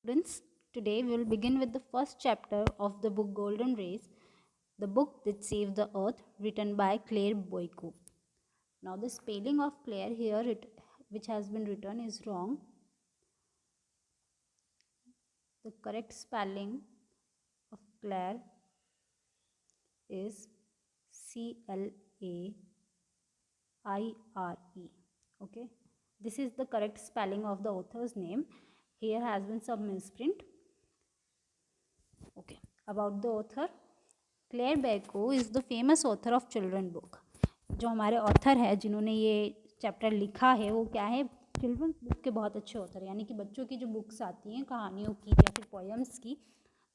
Students, today we will begin with the first chapter of the book Golden Race, the book that saved the earth, written by Claire Boyko. Now, the spelling of Claire here, which has been written, is wrong. The correct spelling of Claire is CLAIRE. Okay, this is the correct spelling of the author's name. Here has been some misprint. Okay, about the author, Claire Boiko is the famous author of children book. जो हमारे author है जिन्होंने ये chapter लिखा है वो क्या है, चिल्ड्रन बुक के बहुत अच्छे ऑथर, यानी कि बच्चों की जो बुक्स आती हैं कहानियों की या फिर पोएम्स की,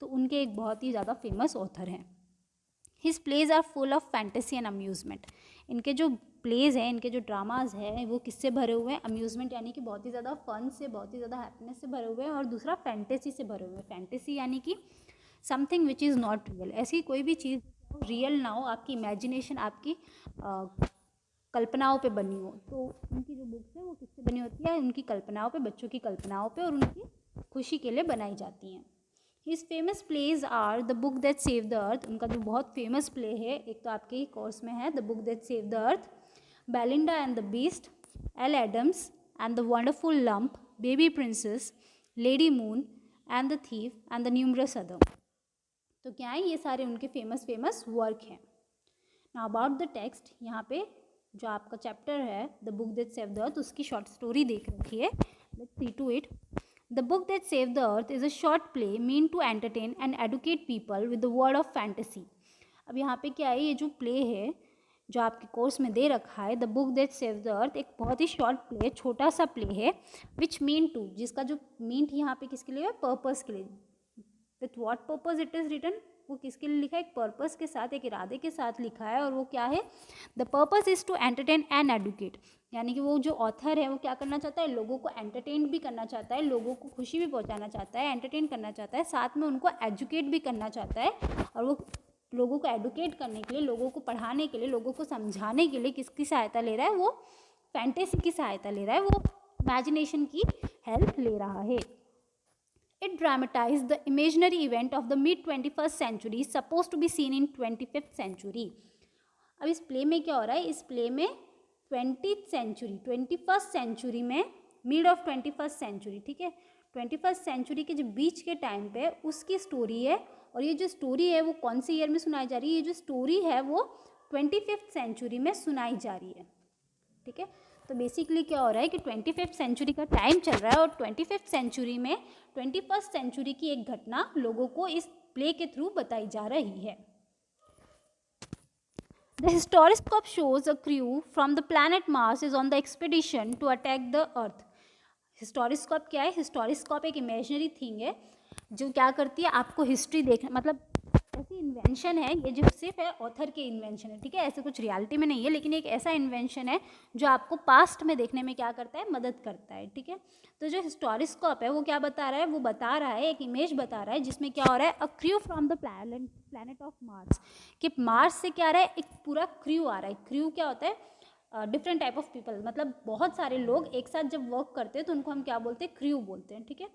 तो उनके एक बहुत ही ज़्यादा फेमस ऑथर हैं. His plays are full of fantasy and amusement. इनके जो प्लेज हैं, इनके जो ड्रामाज हैं, वो किससे भरे हुए हैं? अम्यूज़मेंट यानी कि बहुत ही ज़्यादा फन से, बहुत ही ज़्यादा हैप्पीनेस से भरे हुए हैं, और दूसरा फैंटेसी से भरे हुए हैं. फैंटेसी यानी कि something which is not real, ऐसी कोई भी चीज़ रियल ना हो, आपकी इमेजिनेशन, आपकी कल्पनाओं पे बनी हो. तो उनकी जो बुक्स है वो किससे बनी होती है? उनकी कल्पनाओं पे, बच्चों की कल्पनाओं पे, और उनकी खुशी के लिए बनाई जाती हैं. His famous plays are the book that save the Earth. उनका जो बहुत फेमस प्ले है, एक तो आपके ही कोर्स में है, the book that save the Earth, Belinda and the beast, L Adams and the wonderful lump, baby princess, lady moon and the thief and the numerous other. तो क्या है, ये सारे उनके फेमस वर्क हैं. नाउ अबाउट द टेक्स्ट, यहाँ पे जो आपका चैप्टर है the book that save the Earth, उसकी शॉर्ट स्टोरी देख रखी है. Let's see to it. The book that save the Earth is a short play mean to entertain and educate people with the word of fantasy. अब यहाँ पे क्या है, ये जो प्ले है जो आपके कोर्स में दे रखा है, the book that save the अर्थ, एक बहुत ही शॉर्ट प्ले, छोटा सा प्ले है, विच मीन टू, जिसका जो मीन यहाँ पे किसके लिए है? पर्पस के लिए. With what purpose it is written, वो किसके लिए लिखा है? एक पर्पस के साथ, एक इरादे के साथ लिखा है, और वो क्या है? The purpose is to entertain and educate. यानी कि वो जो ऑथर है वो क्या करना चाहता है? लोगों को एंटरटेन भी करना चाहता है, लोगों को खुशी भी पहुंचाना चाहता है, एंटरटेन करना चाहता है, साथ में उनको एजुकेट भी करना चाहता है. और वो लोगों को एडुकेट करने के लिए, लोगों को पढ़ाने के लिए, लोगों को समझाने के लिए किसकी सहायता ले रहा है? वो फैंटेसी की सहायता ले रहा है, वो इमेजिनेशन की हेल्प ले रहा है. It dramatized the imaginary event of the mid-21st century supposed to be seen in 25th century. अब इस प्ले में क्या हो रहा है? इस प्ले में 21st सेंचुरी में, मिड ऑफ 21st सेंचुरी, ठीक है, 21st सेंचुरी के जो बीच के टाइम पे उसकी स्टोरी है. और ये जो स्टोरी है वो कौन से ईयर में सुनाई जा रही है? ये जो स्टोरी है वो 25th सेंचुरी में सुनाई जा रही है. ठीक है, तो बेसिकली क्या हो रहा है कि 25th सेंचुरी का टाइम चल रहा है, और 25th सेंचुरी में 21st सेंचुरी की एक घटना लोगों को इस प्ले के थ्रू बताई जा रही है. The historiscope shows a crew from the planet Mars is on the expedition to attack the earth. Historiscope क्या है? हिस्टोरिस्कोप एक इमेजिनरी थिंग है जो क्या करती है, आपको हिस्ट्री देखना, मतलब ऐसी इन्वेंशन है ये जो सिर्फ है ऑथर के इन्वेंशन है, ठीक है, ऐसे कुछ रियलिटी में नहीं है, लेकिन एक ऐसा इन्वेंशन है जो आपको पास्ट में देखने में क्या करता है? मदद करता है. ठीक है, तो जो हिस्टोरिस्कोप है वो क्या बता रहा है? वो बता रहा है, एक इमेज बता रहा है जिसमें क्या हो रहा है? अ crew from the planet of Mars, कि मार्स से क्या आ रहा है? एक पूरा क्रू आ रहा है. क्रू क्या होता है? डिफरेंट टाइप ऑफ पीपल, मतलब बहुत सारे लोग एक साथ जब वर्क करते हैं तो उनको हम क्या बोलते हैं? क्रू बोलते हैं. ठीक है,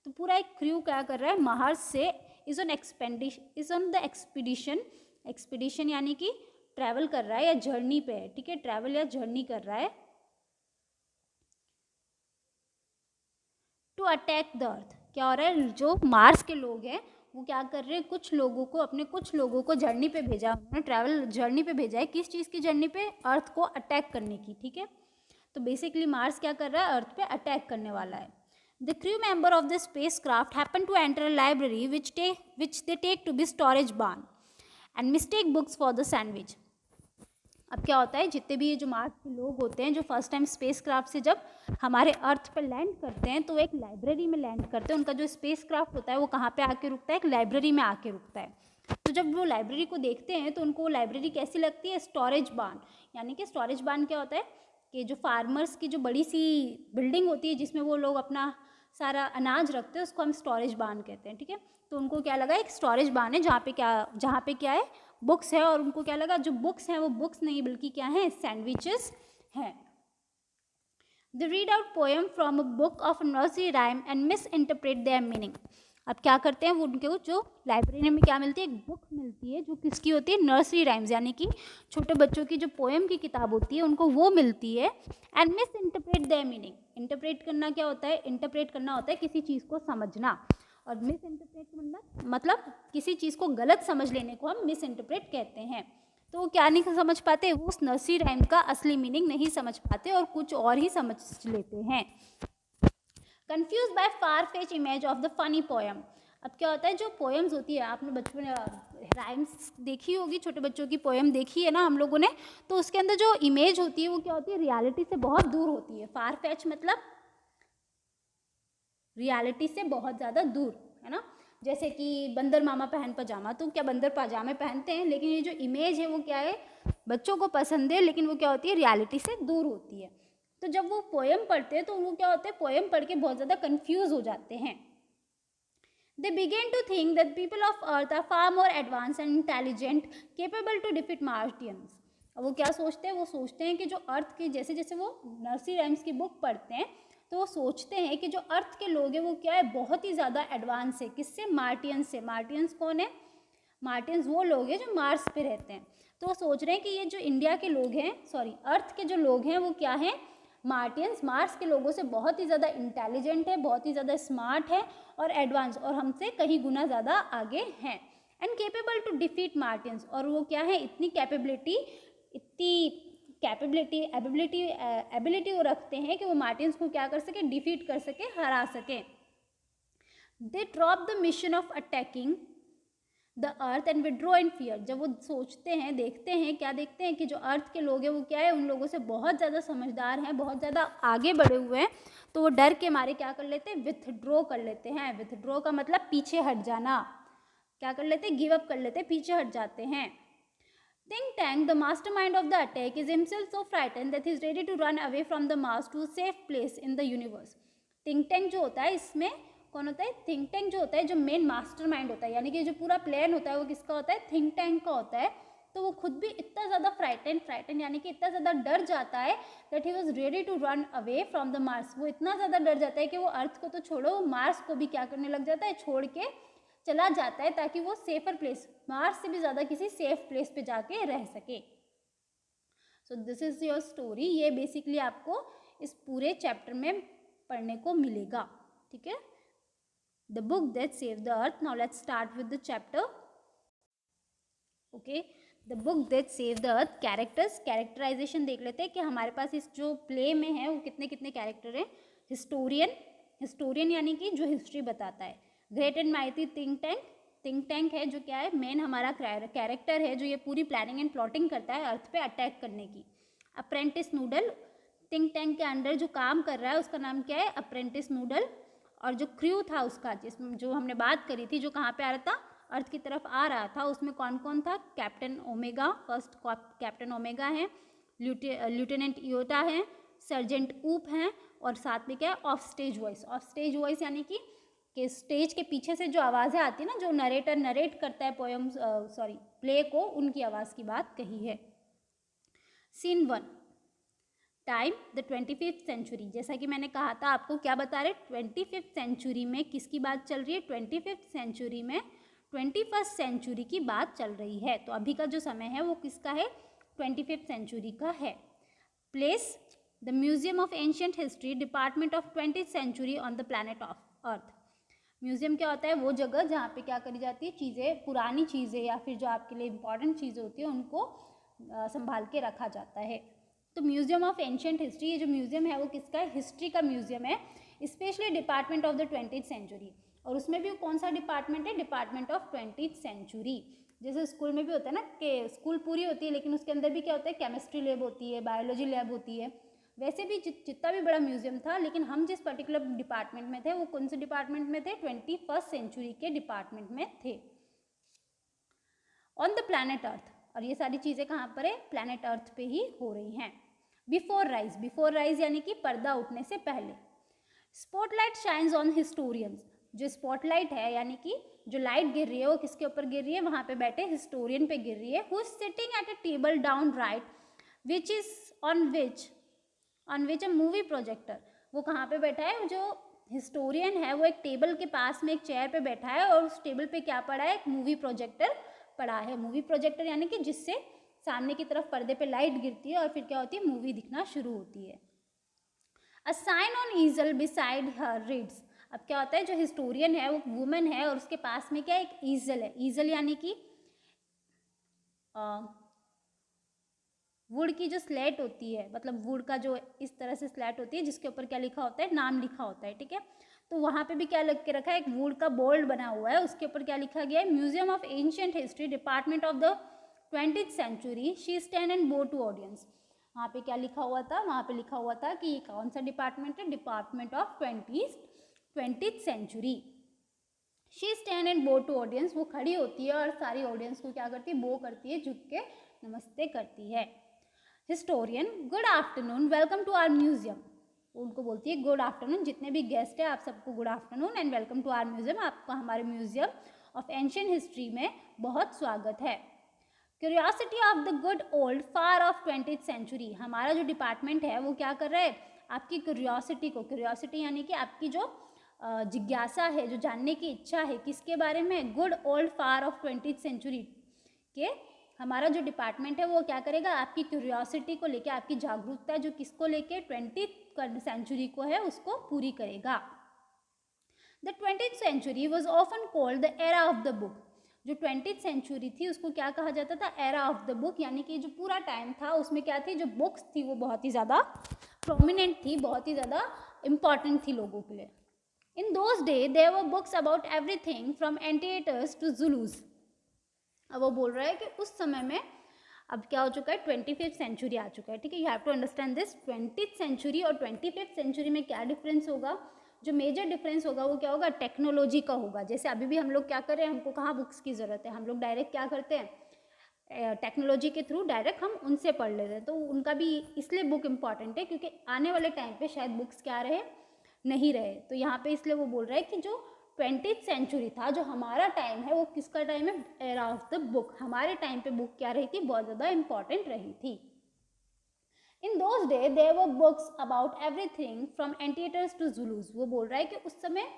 तो पूरा एक क्रू क्या कर रहा है? मार्स से इज ऑन द एक्सपीडिशन यानी कि ट्रैवल कर रहा है या जर्नी पे है. ठीक है, ट्रैवल या जर्नी कर रहा है टू अटैक द अर्थ. क्या हो रहा है? जो मार्स के लोग हैं वो क्या कर रहे हैं? कुछ लोगों को जर्नी पे भेजा, उन्होंने ट्रैवल जर्नी पे भेजा है. किस चीज़ की जर्नी पे? अर्थ को अटैक करने की. ठीक है, तो बेसिकली मार्स क्या कर रहा है? अर्थ पे अटैक करने वाला है. The crew member of the spacecraft happen to enter a library which they take to be storage barn and mistake books for the sandwich. अब क्या होता है? जितने भी ये जो मार्स के लोग होते हैं जो फर्स्ट टाइम स्पेसक्राफ्ट से जब हमारे अर्थ पर लैंड करते हैं तो एक लाइब्रेरी में लैंड करते हैं. उनका जो स्पेसक्राफ्ट होता है वो कहाँ पे आके रुकता है? एक लाइब्रेरी में आके रुकता है. तो जब वो लाइब्रेरी को देखते हैं तो उनको वो लाइब्रेरी कैसी लगती है? स्टोरेज बार्न. यानी कि स्टोरेज बार्न क्या होता है कि जो फार्मर्स की जो बड़ी सी बिल्डिंग होती है जिसमें वो लोग अपना सारा अनाज रखते हैं, उसको हम स्टोरेज बार्न कहते हैं. ठीक है, तो उनको क्या लगा? एक स्टोरेज बार्न है जहाँ पे क्या है? बुक्स है. और उनको क्या लगा? जो बुक्स हैं वो बुक्स नहीं बल्कि क्या है? सैंडविचेस हैं. They read out poem from a book of nursery rhyme and misinterpret their meaning. अब क्या करते हैं वो, उनके जो लाइब्रेरी में क्या मिलती है, एक बुक मिलती है जो किसकी होती है, नर्सरी राइम्स, यानी कि छोटे बच्चों की जो पोएम की किताब होती है उनको वो मिलती है। And miss interpret there meaning, interpret करना क्या होता है, इंटरप्रेट करना होता है किसी चीज़ को समझना, और मिस इंटरप्रेट मतलब किसी चीज़ को गलत समझ लेने को हम मिस इंटरप्रेट कहते हैं। तो वो क्या नहीं समझ पाते, वो उस नर्सरी राइम का असली मीनिंग नहीं समझ पाते और कुछ और ही समझ लेते हैं। Confuse by far fetch image of the funny poem. अब क्या होता है, जो पोएम्स होती है, आपने बचपन राइम्स देखी होगी, छोटे बच्चों की पोएम देखी है ना हम लोगों ने, तो उसके अंदर जो इमेज होती है वो क्या होती है, रियलिटी से बहुत दूर होती है। फार फेच मतलब रियलिटी से बहुत ज़्यादा दूर, है ना। जैसे कि बंदर मामा पहन पजामा, तो क्या बंदर पजामे पहनते हैं, लेकिन ये जो इमेज है वो क्या है, बच्चों को पसंद है, लेकिन वो क्या होती है, रियलिटी से दूर होती है। तो जब वो पोएम पढ़ते हैं तो वो क्या होते हैं, पोएम पढ़ के बहुत ज़्यादा कन्फ्यूज हो जाते हैं। They begin to think that people of Earth are far more advanced and intelligent, capable to defeat Martians. अब वो क्या सोचते हैं, वो सोचते हैं कि जो अर्थ के, जैसे जैसे वो नर्सरी राइम्स की बुक पढ़ते हैं तो वो सोचते हैं कि जो अर्थ के लोग हैं वो क्या है, बहुत ही ज़्यादा एडवांस है। किससे, मार्टियंस से। मार्टियंस कौन है, मार्टियंस वो लोग हैं जो मार्स पे रहते हैं। तो वो सोच रहे हैं कि ये जो इंडिया के लोग हैं, सॉरी अर्थ के जो लोग हैं वो क्या हैं, मार्टियंस, मार्स के लोगों से बहुत ही ज़्यादा इंटेलिजेंट है, बहुत ही ज़्यादा स्मार्ट है और एडवांस, और हमसे कहीं गुना ज़्यादा आगे हैं। एंड केपेबल टू डिफीट मार्टियंस, और वो क्या है, इतनी एबिलिटी वो रखते हैं कि वो मार्टियंस को क्या कर सके, डिफीट कर सके, हरा सके। They drop the mission of attacking the earth and withdraw in fear. जब वो सोचते हैं, देखते हैं, क्या देखते हैं कि जो अर्थ के लोग हैं वो क्या है, उन लोगों से बहुत ज़्यादा समझदार हैं, बहुत ज़्यादा आगे बढ़े हुए हैं, तो वो डर के मारे क्या कर लेते हैं, विथड्रॉ कर लेते हैं। विथड्रॉ का मतलब पीछे हट जाना, क्या कर लेते हैं, गिव अप कर लेते हैं, पीछे हट जाते हैं। Think Tank, the mastermind of the attack, is himself so frightened that he is ready to run away from the Mars to a safe place in the universe. Think Tank जो होता है, इसमें कौन होता है, थिंक टैंक जो होता है, जो मेन मास्टरमाइंड होता है, यानी कि जो पूरा प्लान होता है वो किसका होता है, थिंक टैंक का होता है। तो वो खुद भी इतना ज़्यादा फ्राइटन यानी कि इतना ज़्यादा डर जाता है that he was ready to run away from the Mars. वो इतना ज़्यादा डर जाता है कि वो अर्थ को तो छोड़ो, वो मार्स को भी क्या करने लग जाता है, छोड़ के चला जाता है, ताकि वो सेफर प्लेस, मार्स से भी ज़्यादा किसी सेफ प्लेस पे जाके रह सके। So this is your story. ये बेसिकली आपको इस पूरे चैप्टर में पढ़ने को मिलेगा, ठीक है। The book that saved the earth. Now let's start with the chapter. Okay, the book that saved the earth. Characters, characterization देख लेते हैं कि हमारे पास इस जो प्ले में है वो कितने कितने कैरेक्टर हैं। हिस्टोरियन यानी कि जो हिस्ट्री बताता है। Great and mighty think tank है जो क्या है, मेन हमारा कैरेक्टर है जो ये पूरी प्लानिंग एंड प्लॉटिंग करता है अर्थ पे अटैक करने की। अप्रेंटिस नूडल, थिंक टैंक के अंडर जो काम कर रहा है उसका नाम क्या है, अप्रेंटिस नूडल। और जो क्रू था उसका, जिसमें जो हमने बात करी थी, जो कहाँ पे आ रहा था, अर्थ की तरफ आ रहा था, उसमें कौन कौन था, captain omega, first captain omega है, लिeutenant इयोटा है, सर्जेंट ऊप हैं, और साथ में क्या है, ऑफ स्टेज वॉइस यानी कि स्टेज के पीछे से जो आवाज़ें आती है ना, जो नरेटर नरेट करता है पोएम प्ले को, उनकी आवाज़ की बात कही है। Scene 1, time the 25th century. जैसा कि मैंने कहा था आपको, क्या बता रहे, 25th सेंचुरी में किसकी बात चल रही है, 25th सेंचुरी में 21st सेंचुरी की बात चल रही है। तो अभी का जो समय है वो किसका है, 25th सेंचुरी का है। Place the museum of ancient history, department of 20th century on the planet of Earth. Museum क्या होता है, वो जगह जहाँ पे क्या करी जाती है, चीज़ें, पुरानी चीज़ें या फिर जो आपके लिए इंपॉर्टेंट चीज़ें होती है उनको संभाल के रखा जाता है। तो म्यूजियम ऑफ एंशियंट हिस्ट्री, ये जो म्यूजियम है वो किसका है, हिस्ट्री का म्यूजियम है, specially department of the 20th century. और उसमें भी कौन सा डिपार्टमेंट है, डिपार्टमेंट ऑफ 20th सेंचुरी। जैसे स्कूल में भी होता है ना कि स्कूल पूरी होती है लेकिन उसके अंदर भी क्या होता है, केमिस्ट्री लैब होती है, बायोलॉजी लैब होती है। वैसे भी जितना भी बड़ा म्यूजियम था, लेकिन हम जिस पर्टिकुलर डिपार्टमेंट में थे वो कौन से डिपार्टमेंट में थे, 21st सेंचुरी के डिपार्टमेंट में थे। ऑन द प्लैनेट अर्थ, और ये सारी चीज़ें कहाँ पर है, प्लैनेट अर्थ पे ही हो रही हैं। बिफोर राइज यानी कि पर्दा उठने से पहले। स्पॉटलाइट शाइन्स ऑन हिस्टोरियंस, जो स्पॉटलाइट है यानी कि जो लाइट गिर रही है वो किसके ऊपर गिर रही है, वहाँ पे बैठे हिस्टोरियन पे गिर रही है। Who is sitting at a table down right, which is on which on which a movie projector, वो कहाँ पे बैठा है, जो हिस्टोरियन है वो एक टेबल के पास में एक चेयर पे बैठा है और उस टेबल पे क्या पड़ा है, एक मूवी प्रोजेक्टर पड़ा है। मूवी प्रोजेक्टर यानी कि जिससे सामने की तरफ पर्दे पे लाइट गिरती है और फिर क्या होती है, मूवी दिखना शुरू होती है। A sign on easel beside her reads, अब क्या होता है, जो हिस्टोरियन है वो वुमेन है और उसके पास में क्या एक ईजल है, ईजल यानी कि वुड की जो स्लेट होती है, मतलब वुड का जो इस तरह से स्लेट होती है जिसके ऊपर क्या लिखा होता है, नाम लिखा होता है, ठीक है। तो वहाँ पे भी क्या लिख के रखा है, एक वुड का बोर्ड बना हुआ है, उसके ऊपर क्या लिखा गया है, museum of ancient history department of the 20th century she stand and bow to audience. वहाँ पे क्या लिखा हुआ था, वहाँ पे लिखा हुआ था कि ये कौन सा डिपार्टमेंट है, department of 20th century. She stand and bow to audience, वो खड़ी होती है और सारी ऑडियंस को क्या करती है, बो करती है, झुक के नमस्ते करती है। Historian, good afternoon, welcome to our museum, उनको बोलती है गुड आफ्टरनून, जितने भी गेस्ट हैं आप सबको good afternoon and welcome to our museum, आपका हमारे म्यूजियम ऑफ एंशिएंट हिस्ट्री में बहुत स्वागत है। Curiosity of the good old far of 20th century, हमारा जो डिपार्टमेंट है वो क्या कर रहा है, आपकी क्यूरियोसिटी को, क्यूरियोसिटी यानी कि आपकी जो जिज्ञासा है, जो जानने की इच्छा है किसके बारे में, good old far of 20th century के, हमारा जो डिपार्टमेंट है वो क्या करेगा, आपकी क्यूरियोसिटी को लेके, आपकी जागरूकता जो किसको लेके 20th सेंचुरी को है उसको पूरी करेगा। The 20th century was often called the era of the book, जो 20th सेंचुरी थी उसको क्या कहा जाता था, एरा ऑफ द बुक, यानी कि जो पूरा टाइम था उसमें क्या थी, जो बुक्स थी वो बहुत ही ज़्यादा प्रोमिनेंट थी, बहुत ही ज़्यादा इम्पॉर्टेंट थी लोगों के लिए। In those day there were books about everything from anteaters to Zulus, अब वो बोल रहा है कि उस समय में अब क्या हो चुका है, 25th सेंचुरी आ चुका है, ठीक है। You have to understand this, 20th century और 25th सेंचुरी में क्या डिफरेंस होगा, जो मेजर डिफरेंस होगा वो क्या होगा, टेक्नोलॉजी का होगा। जैसे अभी भी हम लोग क्या कर रहे हैं, हमको कहाँ बुक्स की ज़रूरत है, हम लोग डायरेक्ट क्या करते हैं, टेक्नोलॉजी के थ्रू डायरेक्ट हम उनसे पढ़ लेते हैं। तो उनका भी इसलिए बुक इम्पॉर्टेंट है क्योंकि आने वाले टाइम पे शायद बुक्स क्या रहे, नहीं रहे। तो यहाँ पे इसलिए वो बोल रहा है कि जो 20th सेंचुरी था, जो हमारा टाइम है वो किसका टाइम है, एरा ऑफ द बुक, हमारे टाइम पे बुक क्या रही थी, बहुत ज़्यादा इंपॉर्टेंट रही थी। In those day there were books about everything from anteaters to Zulus, वो बोल रहा है कि उस समय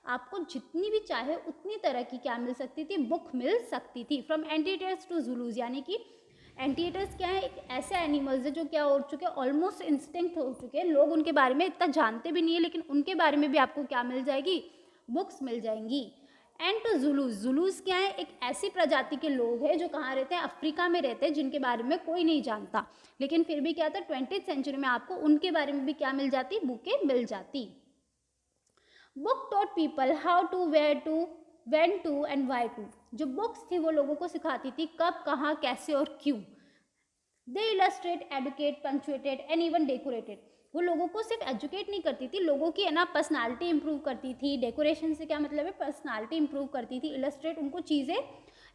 आपको जितनी भी चाहे उतनी तरह की क्या मिल सकती थी, बुक मिल सकती थी। फ्रॉम एंटिएटर्स टू जुलूस यानी कि एंटिएटर्स क्या है, एक ऐसे एनिमल्स है जो क्या हो चुके हैं, ऑलमोस्ट इंस्टिंक्ट हो चुके हैं, लोग उनके बारे में इतना जानते भी नहीं है, लेकिन उनके बारे में भी आपको क्या मिल जाएगी, बुक्स मिल जाएंगी। एंड टू जुलूस, जुलूस क्या है, एक ऐसी प्रजाति के लोग हैं जो कहाँ रहते हैं, अफ्रीका में रहते हैं, जिनके बारे में कोई नहीं जानता, लेकिन फिर भी क्या था, 20th सेंचुरी में आपको उनके बारे में भी क्या मिल जाती, बुकें मिल जाती। Book taught people how to, where to, when to and why to, जो बुक्स थी वो लोगों को सिखाती थी कब, कहाँ, कैसे और क्यों। They illustrate, educate, punctuated and even decorated, वो लोगों को सिर्फ एजुकेट नहीं करती थी, लोगों की है ना पर्सनालिटी इंप्रूव करती थी। डेकोरेशन से क्या मतलब है, पर्सनालिटी इंप्रूव करती थी। इलस्ट्रेट, उनको चीज़ें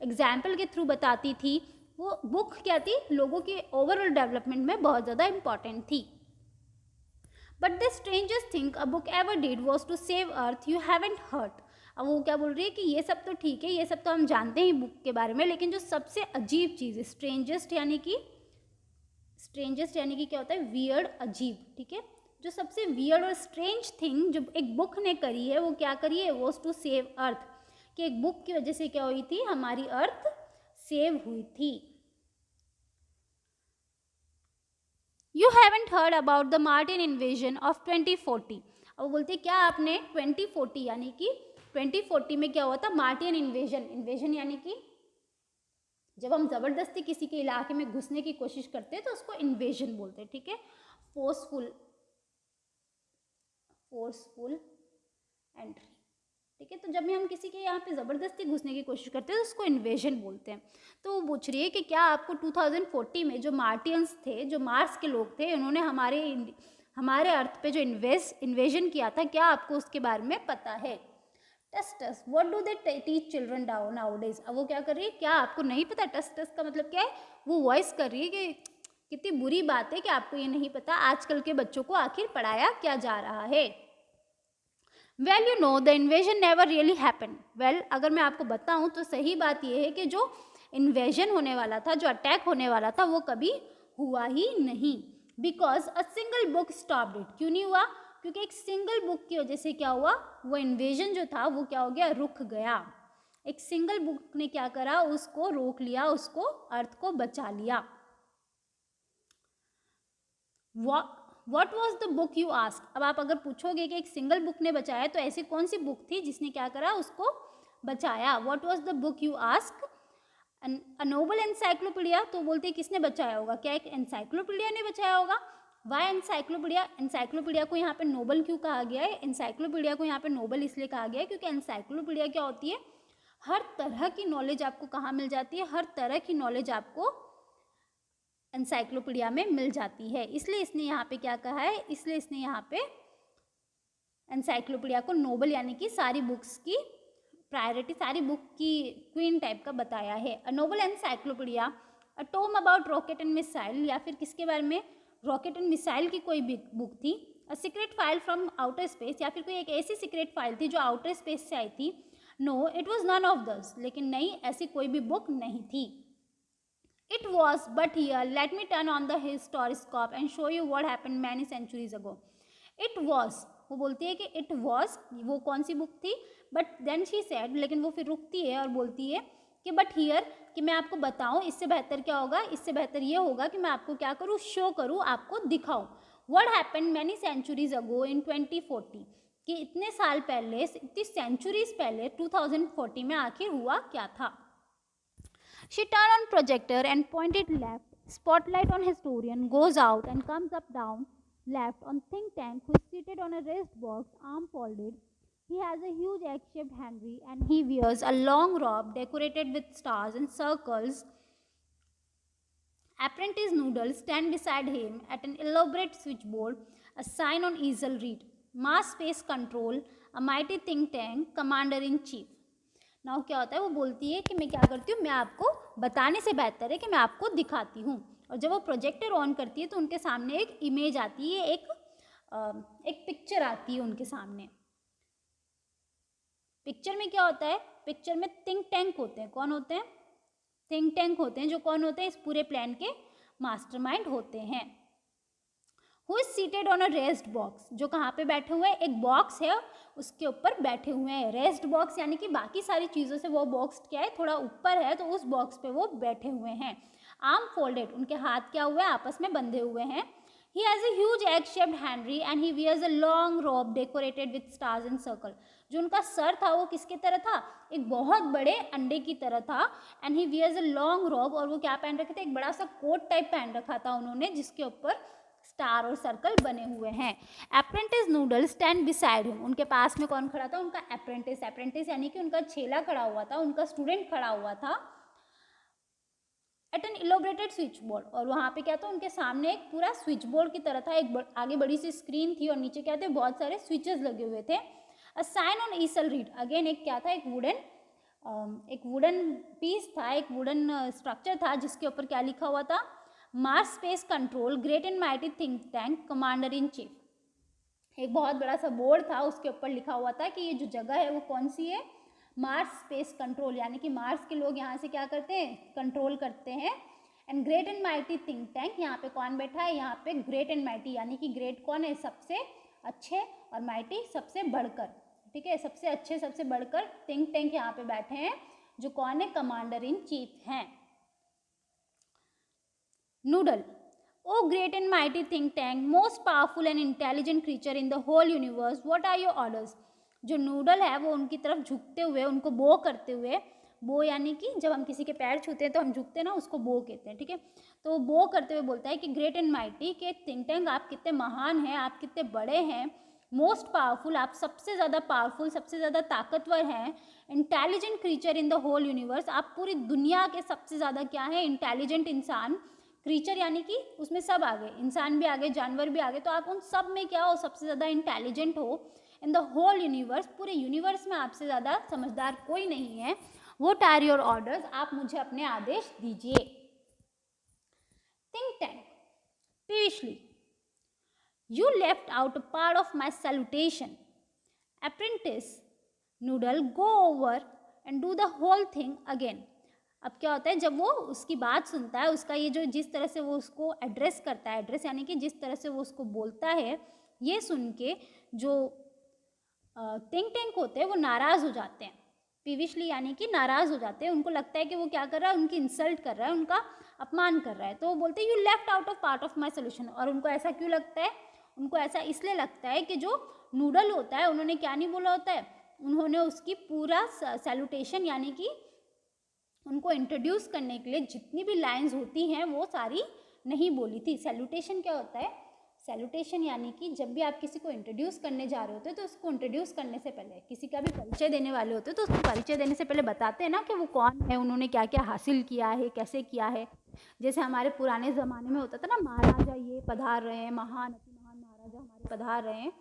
एग्जाम्पल के थ्रू बताती थी। वो बुक क्या थी, लोगों के ओवरऑल डेवलपमेंट में बहुत ज़्यादा इंपॉर्टेंट थी। But the strangest thing a book ever did was to save Earth you haven't heard, अब वो क्या बोल रही है कि ये सब तो ठीक है, ये सब तो हम जानते हैं बुक के बारे में, लेकिन जो सबसे अजीब चीज़, स्ट्रेंजेस्ट यानी कि, स्ट्रेंजेस्ट यानी कि क्या होता है, वियर्ड, अजीब, ठीक है। जो सबसे वियर्ड और स्ट्रेंज थिंग जो एक बुक ने करी है वो क्या करी है, वॉज टू सेव अर्थ, कि एक बुक की वजह से क्या हुई थी, हमारी अर्थ सेव हुई थी। You haven't heard about the Martin invasion of 2040, अब बोलते क्या आपने 2040 यानी कि 2040 में क्या हुआ था, मार्टिन इन्वेजन, इन्वेजन यानी कि जब हम ज़बरदस्ती किसी के इलाके में घुसने की कोशिश करते हैं तो उसको इन्वेजन बोलते हैं, ठीक है। फोर्सफुल एंट्री, ठीक है। तो जब भी हम किसी के यहाँ पे ज़बरदस्ती घुसने की कोशिश करते हैं तो उसको इन्वेजन बोलते हैं। तो वो पूछ रही है कि क्या आपको 2040 में जो मार्टियंस थे, जो मार्स के लोग थे, उन्होंने हमारे अर्थ पे जो इन्वेजन किया था, क्या आपको उसके बारे में पता है। टस what do they teach children now days, अब वो क्या कर रही है, क्या आपको नहीं पता। टस का मतलब क्या है, वो वॉइस कर रही है कि कितनी बुरी बात है कि आपको ये नहीं पता आजकल के बच्चों को आखिर पढ़ाया क्या जा रहा है। Well you know the invasion never really happen, well अगर मैं आपको बताऊं तो सही बात यह है कि जो इन्वेजन होने वाला था, जो अटैक होने वाला था, वो कभी हुआ ही नहीं। Because a single book stopped it. क्यों नहीं हुआ? क्योंकि एक सिंगल बुक की वजह से क्या हुआ, वो इन्वेजन जो था वो क्या हो गया, रुक गया। एक सिंगल बुक ने क्या करा, उसको रोक लिया, उसको अर्थ को बचा लिया। What was the book you asked? अब आप अगर पूछोगे कि एक सिंगल बुक ने बचाया तो ऐसी कौन सी बुक थी जिसने क्या करा, उसको बचाया? What was the book you asked? A noble encyclopedia। तो बोलते हैं किसने बचाया होगा? क्या एक एनसाइक्लोपीडिया ने बचाया होगा? Y encyclopedia? एनसाइक्लोपीडिया को यहाँ पे नोबल क्यों कहा गया है? एनसाइक्लोपीडिया को यहाँ पे नोबल इसलिए कहा गया है क्योंकि एनसाइक्लोपीडिया क्या होती है, हर तरह की नॉलेज आपको कहाँ मिल जाती है, हर तरह की नॉलेज आपको एनसाइक्लोपीडिया में मिल जाती है। इसलिए इसने यहाँ पे क्या कहा है, इसलिए इसने यहाँ पे एनसाइक्लोपीडिया को नोबल यानी कि सारी बुक्स की प्रायोरिटी, सारी बुक की क्वीन टाइप का बताया है। A noble encyclopedia, a tome about rocket and missile, या फिर किसके बारे में, रॉकेट एंड मिसाइल की कोई बुक थी। A secret file from outer space, या फिर कोई एक ऐसी सीक्रेट फाइल थी जो आउटर स्पेस से आई थी। No it was none of these, लेकिन नहीं, ऐसी कोई भी बुक नहीं थी। It was, but here, let me turn on the historiscope and show you what happened many centuries ago. It was, वो बोलती है कि it was, वो कौन सी बुक थी, but then she said, लेकिन वो फिर रुकती है और बोलती है कि but here, कि मैं आपको बताऊं, इससे बेहतर क्या होगा, इससे बेहतर ये होगा कि मैं आपको क्या करूं, शो करूं, आपको दिखाऊं। What happened many centuries ago in 2040, कि इतने साल पहले, इतनी सेंचुरीज पहले 2040 में आखिर हुआ क्या था। She turned on projector and pointed left. Spotlight on historian goes out and comes up down left on think tank, who is seated on a raised box, arm folded. He has a huge egg-shaped Henry and he wears a long robe decorated with stars and circles. Apprentice Noodle stand beside him at an elaborate switchboard. A sign on easel read, Mass Space Control, a mighty think tank, Commander in Chief. Now क्या होता है, वो बोलती है कि मैं क्या करती हूँ, मैं आपको बताने से बेहतर है कि मैं आपको दिखाती हूँ। और जब वो प्रोजेक्टर ऑन करती है तो उनके सामने एक इमेज आती है, एक पिक्चर आती है उनके सामने। पिक्चर में क्या होता है, पिक्चर में थिंक टैंक होते हैं। कौन होते हैं? थिंक टैंक होते हैं, जो कौन होते हैं, इस पूरे प्लान के मास्टरमाइंड होते हैं। Who is seated on a raised box, जो कहाँ पे बैठे हुए हैं, एक बॉक्स है उसके ऊपर बैठे हुए हैं। रेस्ट बॉक्स यानी कि बाकी सारी चीज़ों से वो बॉक्स क्या है, थोड़ा ऊपर है, तो उस बॉक्स पे वो बैठे हुए हैं। आर्म फोल्डेड, उनके हाथ क्या हुए हैं, आपस में बंधे हुए हैं। He has a huge egg shaped हैंड्री and he wears a long robe decorated with stars and circle. जो उनका सर था वो किसकी तरह था, एक बहुत बड़े अंडे की तरह था। And he wears a long robe, और वो क्या पहन रखे थे, एक बड़ा सा कोट टाइप पहन रखा था उन्होंने, जिसके ऊपर स्टार और सर्कल बने हुए हैं। Apprentice noodle stand beside him, उनके पास में कौन खड़ा था, उनका अप्रेंटिस। अप्रेंटिस यानी कि उनका चेला खड़ा हुआ था, उनका स्टूडेंट खड़ा हुआ था। एट एन इलोबरेटेड स्विच बोर्ड, और वहाँ पे क्या था, उनके सामने एक पूरा स्विच बोर्ड की तरह था, एक आगे बड़ी सी स्क्रीन थी और नीचे क्या थे, बहुत सारे स्विचेस लगे हुए थे। A sign on easel read, again एक क्या था, एक वुडन पीस था, एक वुडन स्ट्रक्चर था, जिसके ऊपर क्या लिखा हुआ था, Mars space control great and mighty think tank commander in chief. एक बहुत बड़ा सा बोर्ड था, उसके ऊपर लिखा हुआ था कि ये जो जगह है वो कौन सी है, मार्स स्पेस कंट्रोल, यानी कि मार्स के लोग यहाँ से क्या करते हैं, कंट्रोल करते हैं। And great and mighty think tank, यहाँ पे कौन बैठा है, यहाँ पे ग्रेट एंड माइटी, यानी कि ग्रेट कौन है, सबसे अच्छे, और माइटी सबसे बढ़कर, ठीक है, सबसे अच्छे सबसे बढ़कर थिंक टैंक यहाँ पे बैठे हैं, जो कौन है, कमांडर इन चीफ हैं। Noodle, oh great and mighty think tank, most powerful and intelligent creature in the whole universe, what are your orders? जो नूडल है वो उनकी तरफ झुकते हुए, उनको बो करते हुए, बो यानी कि जब हम किसी के पैर छूते हैं तो हम झुकते हैं ना, उसको बो कहते हैं, ठीक है। तो वो बो करते हुए बोलता है कि ग्रेट एंड माइटी, के थिंक टैंक आप कितने महान हैं, आप कितने बड़े हैं। मोस्ट पावरफुल, आप सबसे ज़्यादा पावरफुल, सबसे ज़्यादा ताकतवर हैं। Intelligent creature in the whole universe, आप पूरी दुनिया के सबसे ज़्यादा क्या है, इंटेलिजेंट इंसान। क्रीचर यानी कि उसमें सब आ गए, इंसान भी आ गए, जानवर भी आ गए, तो आप उन सब में क्या हो, सबसे ज़्यादा इंटेलिजेंट हो इन द होल यूनिवर्स, पूरे यूनिवर्स में आपसे ज़्यादा समझदार कोई नहीं है। व्हाट आर योर ऑर्डर्स, आप मुझे अपने आदेश दीजिए। Think tank, previously, you left out a part of my salutation. Apprentice noodle, go over and do the whole thing again. अब क्या होता है, जब वो उसकी बात सुनता है, उसका ये जो जिस तरह से वो उसको एड्रेस करता है, एड्रेस यानी कि जिस तरह से वो उसको बोलता है, ये सुन के जो थिंक टैंक होते हैं वो नाराज़ हो जाते हैं। पीविशली यानी कि नाराज़ हो जाते हैं, उनको लगता है कि वो क्या कर रहा है, उनकी इंसल्ट कर रहा है, उनका अपमान कर रहा है। तो वो बोलते हैं you left out of part of my solution. और उनको ऐसा क्यों लगता है, उनको ऐसा इसलिए लगता है कि जो नूडल होता है, उन्होंने क्या नहीं बोला होता है, उन्होंने उसकी पूरा सैल्यूटेशन यानी कि उनको इंट्रोड्यूस करने के लिए जितनी भी लाइंस होती हैं वो सारी नहीं बोली थी। सैल्यूटेशन क्या होता है, सैल्यूटेशन यानी कि जब भी आप किसी को इंट्रोड्यूस करने जा रहे होते हैं तो उसको इंट्रोड्यूस करने से पहले, किसी का भी परिचय देने वाले होते हैं तो उसको परिचय देने से पहले बताते हैं ना कि वो कौन है, उन्होंने क्या क्या हासिल किया है, कैसे किया है। जैसे हमारे पुराने ज़माने में होता था ना, महाराजा ये पधार रहे हैं, महान अति महान महाराजा हमारे पधार रहे हैं,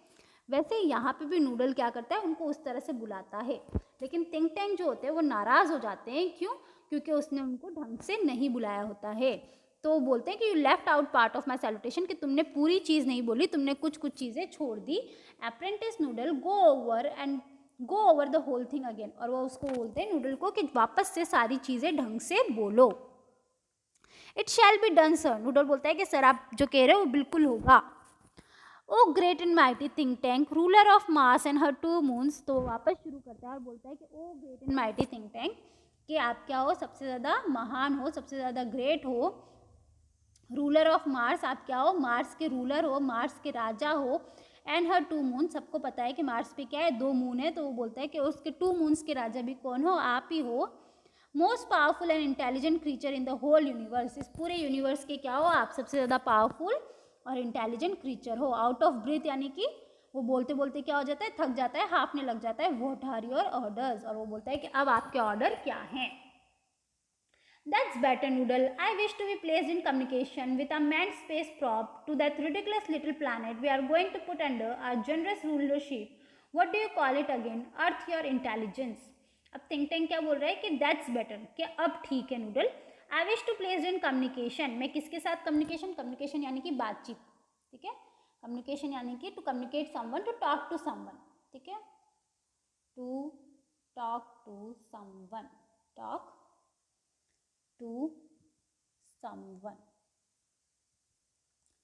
वैसे यहाँ पे भी नूडल क्या करता है, उनको उस तरह से बुलाता है। लेकिन थिंक टैंक जो होते हैं वो नाराज़ हो जाते हैं, क्यों, क्योंकि उसने उनको ढंग से नहीं बुलाया होता है। तो बोलते हैं कि you left out part of my salutation, कि तुमने पूरी चीज़ नहीं बोली, तुमने कुछ कुछ चीज़ें छोड़ दी। Apprentice noodle go over the whole thing again. और वो उसको बोलते हैं नूडल को कि वापस से सारी चीज़ें ढंग से बोलो। It shall be done sir. Noodle बोलता है कि सर आप जो कह रहे हो वो बिल्कुल होगा। O great and mighty think tank, ruler of Mars and her 2 moons. तो वापस शुरू करता है और बोलता है कि O great and mighty think tank, कि आप क्या हो, सबसे ज़्यादा महान हो, सबसे ज़्यादा ग्रेट हो। रूलर ऑफ मार्स, आप क्या हो, मार्स के रूलर हो, मार्स के राजा हो। एंड हर 2 मून, सबको पता है कि मार्स पे क्या है, 2 मून है। तो वो बोलता है कि उसके 2 मून्स के राजा भी कौन हो, आप ही हो। Most powerful and intelligent creature in the whole universe, इस पूरे यूनिवर्स के क्या हो, आप सबसे ज़्यादा पावरफुल और इंटेलिजेंट क्रीचर हो। आउट ऑफ ब्रीथ यानी कि वो बोलते बोलते क्या हो जाता है, थक जाता है, हाफने लग जाता है। व्हाट आर योर ऑर्डर्स, और वो बोलता है कि अब आपके ऑर्डर क्या हैं। That's better, Noodle. I wish to be placed in communication with a manned space probe to that ridiculous little planet we are going to put under our generous rulership. What do you call it again? Earth your intelligence. अब think Tank क्या बोल रहा है कि that's better, कि अब ठीक है Noodle. I wish to place in communication, मैं किसके साथ कम्युनिकेशन, कम्युनिकेशन यानी कि बातचीत, ठीक है। कम्युनिकेशन यानी कि to communicate someone, to talk to someone, ठीक है, to talk to someone, talk to someone.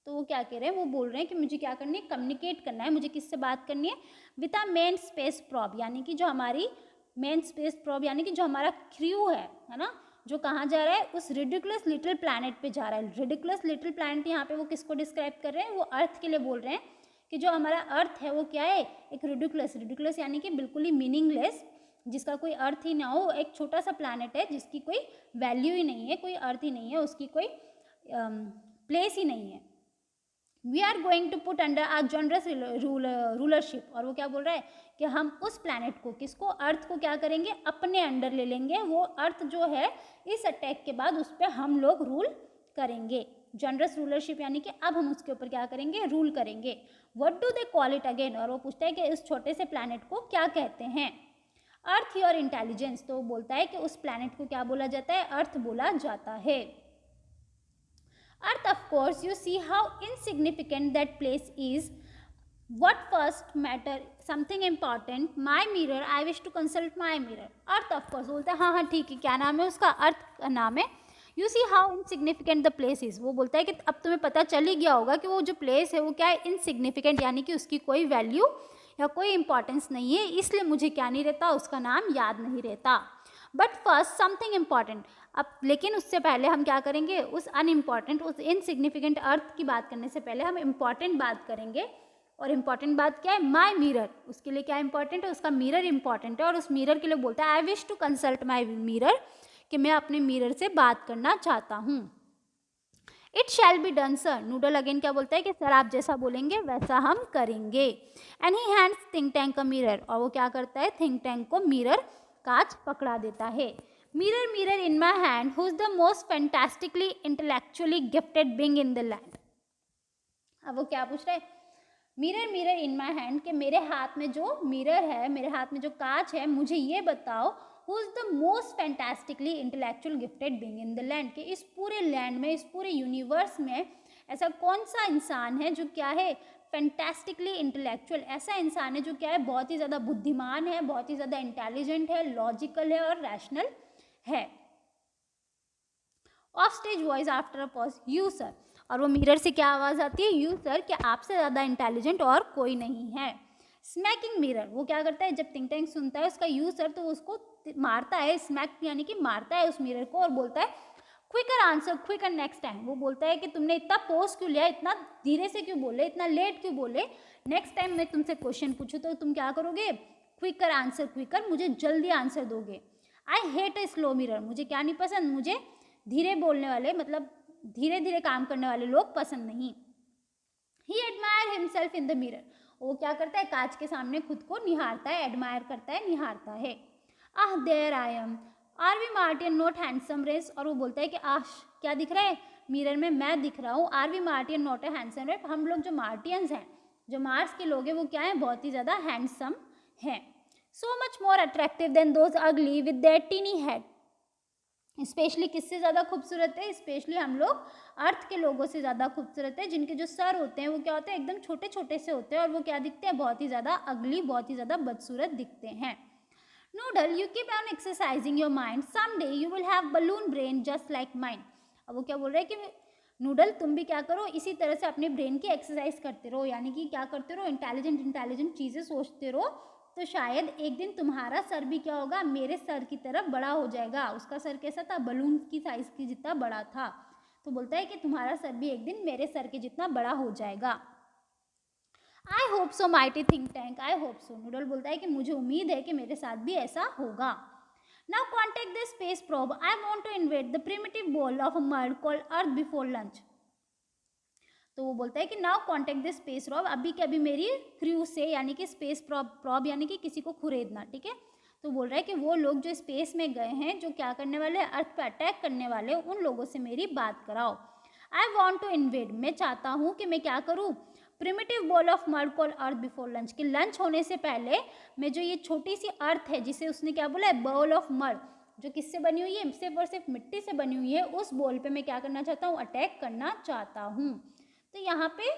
तो वो क्या कह रहे हैं, वो बोल रहे हैं कि मुझे क्या करनी है, कम्युनिकेट करना है, मुझे किससे बात करनी है, with a man space probe, यानी कि जो हमारी मेन स्पेस प्रॉब यानी कि जो हमारा क्रू है ना, जो कहाँ जा रहा है, उस रिडिकुलस लिटिल प्लैनेट पे जा रहा है। रिडिकुलस लिटिल प्लैनेट यहाँ पे वो किसको डिस्क्राइब कर रहे हैं, वो अर्थ के लिए बोल रहे हैं कि जो हमारा अर्थ है वो क्या है, एक रिडिकुलस, रिडिकुलस यानी कि बिल्कुल ही मीनिंगलेस, जिसका कोई अर्थ ही ना हो, एक छोटा सा प्लैनेट है जिसकी कोई वैल्यू ही नहीं है, कोई अर्थ ही नहीं है, उसकी कोई प्लेस ही नहीं है। We are going to put under a generous rulership, और वो क्या बोल रहा है कि हम उस प्लैनेट को, किसको, अर्थ को क्या करेंगे, अपने अंडर ले लेंगे। वो अर्थ जो है इस अटैक के बाद उस पर हम लोग रूल करेंगे। जनरस रूलरशिप यानी कि अब हम उसके ऊपर क्या करेंगे, रूल करेंगे। What do they call it again, और वो पूछता है कि इस छोटे से प्लैनेट को क्या कहते हैं। अर्थ योर इंटेलिजेंस, तो बोलता है कि उस प्लैनेट को क्या बोला जाता है, अर्थ बोला जाता है। Earth, of course, you see how insignificant that place is. What first matter, something important, my mirror, I wish to consult my mirror. Earth, of course, बोलता है हाँ हाँ ठीक है, क्या नाम है उसका, अर्थ का नाम है। You see how insignificant the place is, वो बोलता है कि अब तुम्हें पता चल ही गया होगा कि वो जो प्लेस है वो क्या है, इनसिग्निफिकेंट, यानी कि उसकी कोई वैल्यू या कोई इंपॉर्टेंस नहीं है, इसलिए मुझे क्या नहीं रहता, उसका नाम याद नहीं रहता। बट फर्स्ट समथिंग इम्पॉर्टेंट, अब लेकिन उससे पहले हम क्या करेंगे, उस अनइम्पॉर्टेंट, उस इनसिग्निफिकेंट अर्थ की बात करने से पहले हम इम्पॉर्टेंट बात करेंगे। और इम्पॉर्टेंट बात क्या है, माई मिरर, उसके लिए क्या इंपॉर्टेंट है, उसका मिरर इंपॉर्टेंट है। और उस मिरर के लिए बोलता है I wish to consult my mirror, कि मैं अपने मिरर से बात करना चाहता हूँ। It shall be done sir. Noodle again क्या बोलता है कि सर आप जैसा बोलेंगे वैसा हम करेंगे। And he hands think tank का मिरर, और वो क्या करता है, थिंक टैंक को मिरर, कांच पकड़ा देता है। Mirror mirror in my hand, who is the most fantastically intellectually gifted being in the land. अब वो क्या पूछ रहा है, mirror mirror in my hand, के मेरे हाथ में जो मिरर है, मेरे हाथ में जो कांच है, मुझे ये बताओ who is the most fantastically intellectual gifted being in the land, कि इस पूरे लैंड में, इस पूरे यूनिवर्स में ऐसा कौन सा इंसान है जो क्या है, फैंटास्टिकली इंटेलेक्चुअल, ऐसा इंसान है जो क्या है, बहुत ही ज़्यादा बुद्धिमान है, बहुत ही ज़्यादा इंटेलिजेंट है, लॉजिकल है और रैशनल है। Of stage voice after a pause, you sir. और वो मिरर से क्या आवाज़ आती है, यू सर, कि आपसे ज़्यादा इंटेलिजेंट और कोई नहीं है। स्मैकिंग मिरर, वो क्या करता है, जब थिंक टैंक सुनता है उसका यू सर, तो उसको मारता है, स्मैक यानी कि मारता है उस मिरर को, और बोलता है quicker answer, quicker next time. वो बोलता है कि तुमने इतना पोज क्यों लिया, इतना धीरे से क्यों बोले, इतना लेट क्यों बोले, नेक्स्ट टाइम मैं तुमसे क्वेश्चन पूछूँ तो तुम क्या करोगे, क्विकर आंसर, क्विकर, मुझे जल्दी आंसर दोगे। I hate a slow mirror, मुझे क्या नहीं पसंद, मुझे धीरे बोलने वाले, मतलब धीरे धीरे काम करने वाले लोग पसंद नहीं। He admire himself in the mirror, वो क्या करता है, कांच के सामने खुद को निहारता है, एडमायर करता है, निहारता है। Ah there I am, are we Martian not handsome race, और वो बोलता है कि आश, क्या दिख रहा है मिरर में, मैं दिख रहा हूँ, are we Martian not a handsome race, हम लोग जो मार्टियंस हैं, जो मार्स के लोग हैं, वो क्या है, बहुत ही ज़्यादा हैंडसम हैं। So much more attractive than those ugly with their tiny head, specially किससे ज़्यादा खूबसूरत है, स्पेशली हम लोग अर्थ के लोगों से ज़्यादा खूबसूरत है, जिनके जो सर होते हैं वो क्या होते हैं, एकदम छोटे छोटे से होते हैं, और वो क्या दिखते हैं, बहुत ही ज़्यादा अगली, बहुत ही ज़्यादा बदसूरत दिखते हैं। Noodle, you keep on exercising your mind, someday you will have balloon brain just like mind. अब वो क्या बोल रहे हैं कि नूडल, तुम भी क्या करो, इसी तरह से अपने ब्रेन की एक्सरसाइज करते रहो, यानी कि क्या करते रहो, इंटेलिजेंट चीज़ें सोचते रहो, तो शायद एक दिन तुम्हारा सर भी क्या होगा, मेरे सर की तरफ बड़ा हो जाएगा। उसका सर कैसा था, बलून की साइज की जितना बड़ा था, तो बोलता है कि तुम्हारा सर भी एक दिन मेरे सर के जितना बड़ा हो जाएगा। I hope so mighty think tank, I hope so, noodle बोलता है कि मुझे उम्मीद है कि मेरे साथ भी ऐसा होगा। Now contact the space probe, I want to invade the primitive ball of mud called Earth before lunch. तो वो बोलता है कि now contact the space probe, अभी के अभी मेरी क्रू से, यानी कि स्पेस प्रोब यानी कि किसी को खुरेदना, ठीक है। तो बोल रहा है कि वो लोग जो स्पेस में गए हैं, जो क्या करने वाले, अर्थ पे अटैक करने वाले, उन लोगों से मेरी बात कराओ। आई वॉन्ट टू इन्वेड, मैं चाहता हूँ कि मैं क्या करूँ, primitive ball of mud call Earth before lunch, कि लंच होने से पहले मैं जो ये छोटी सी अर्थ है, जिसे उसने क्या बोला है, बॉल ऑफ मर्ड, जो किससे बनी हुई है, सिर्फ और सिर्फ मिट्टी से बनी हुई है, उस बॉल पे मैं क्या करना चाहता हूँ, अटैक करना चाहता हूँ। तो यहाँ पे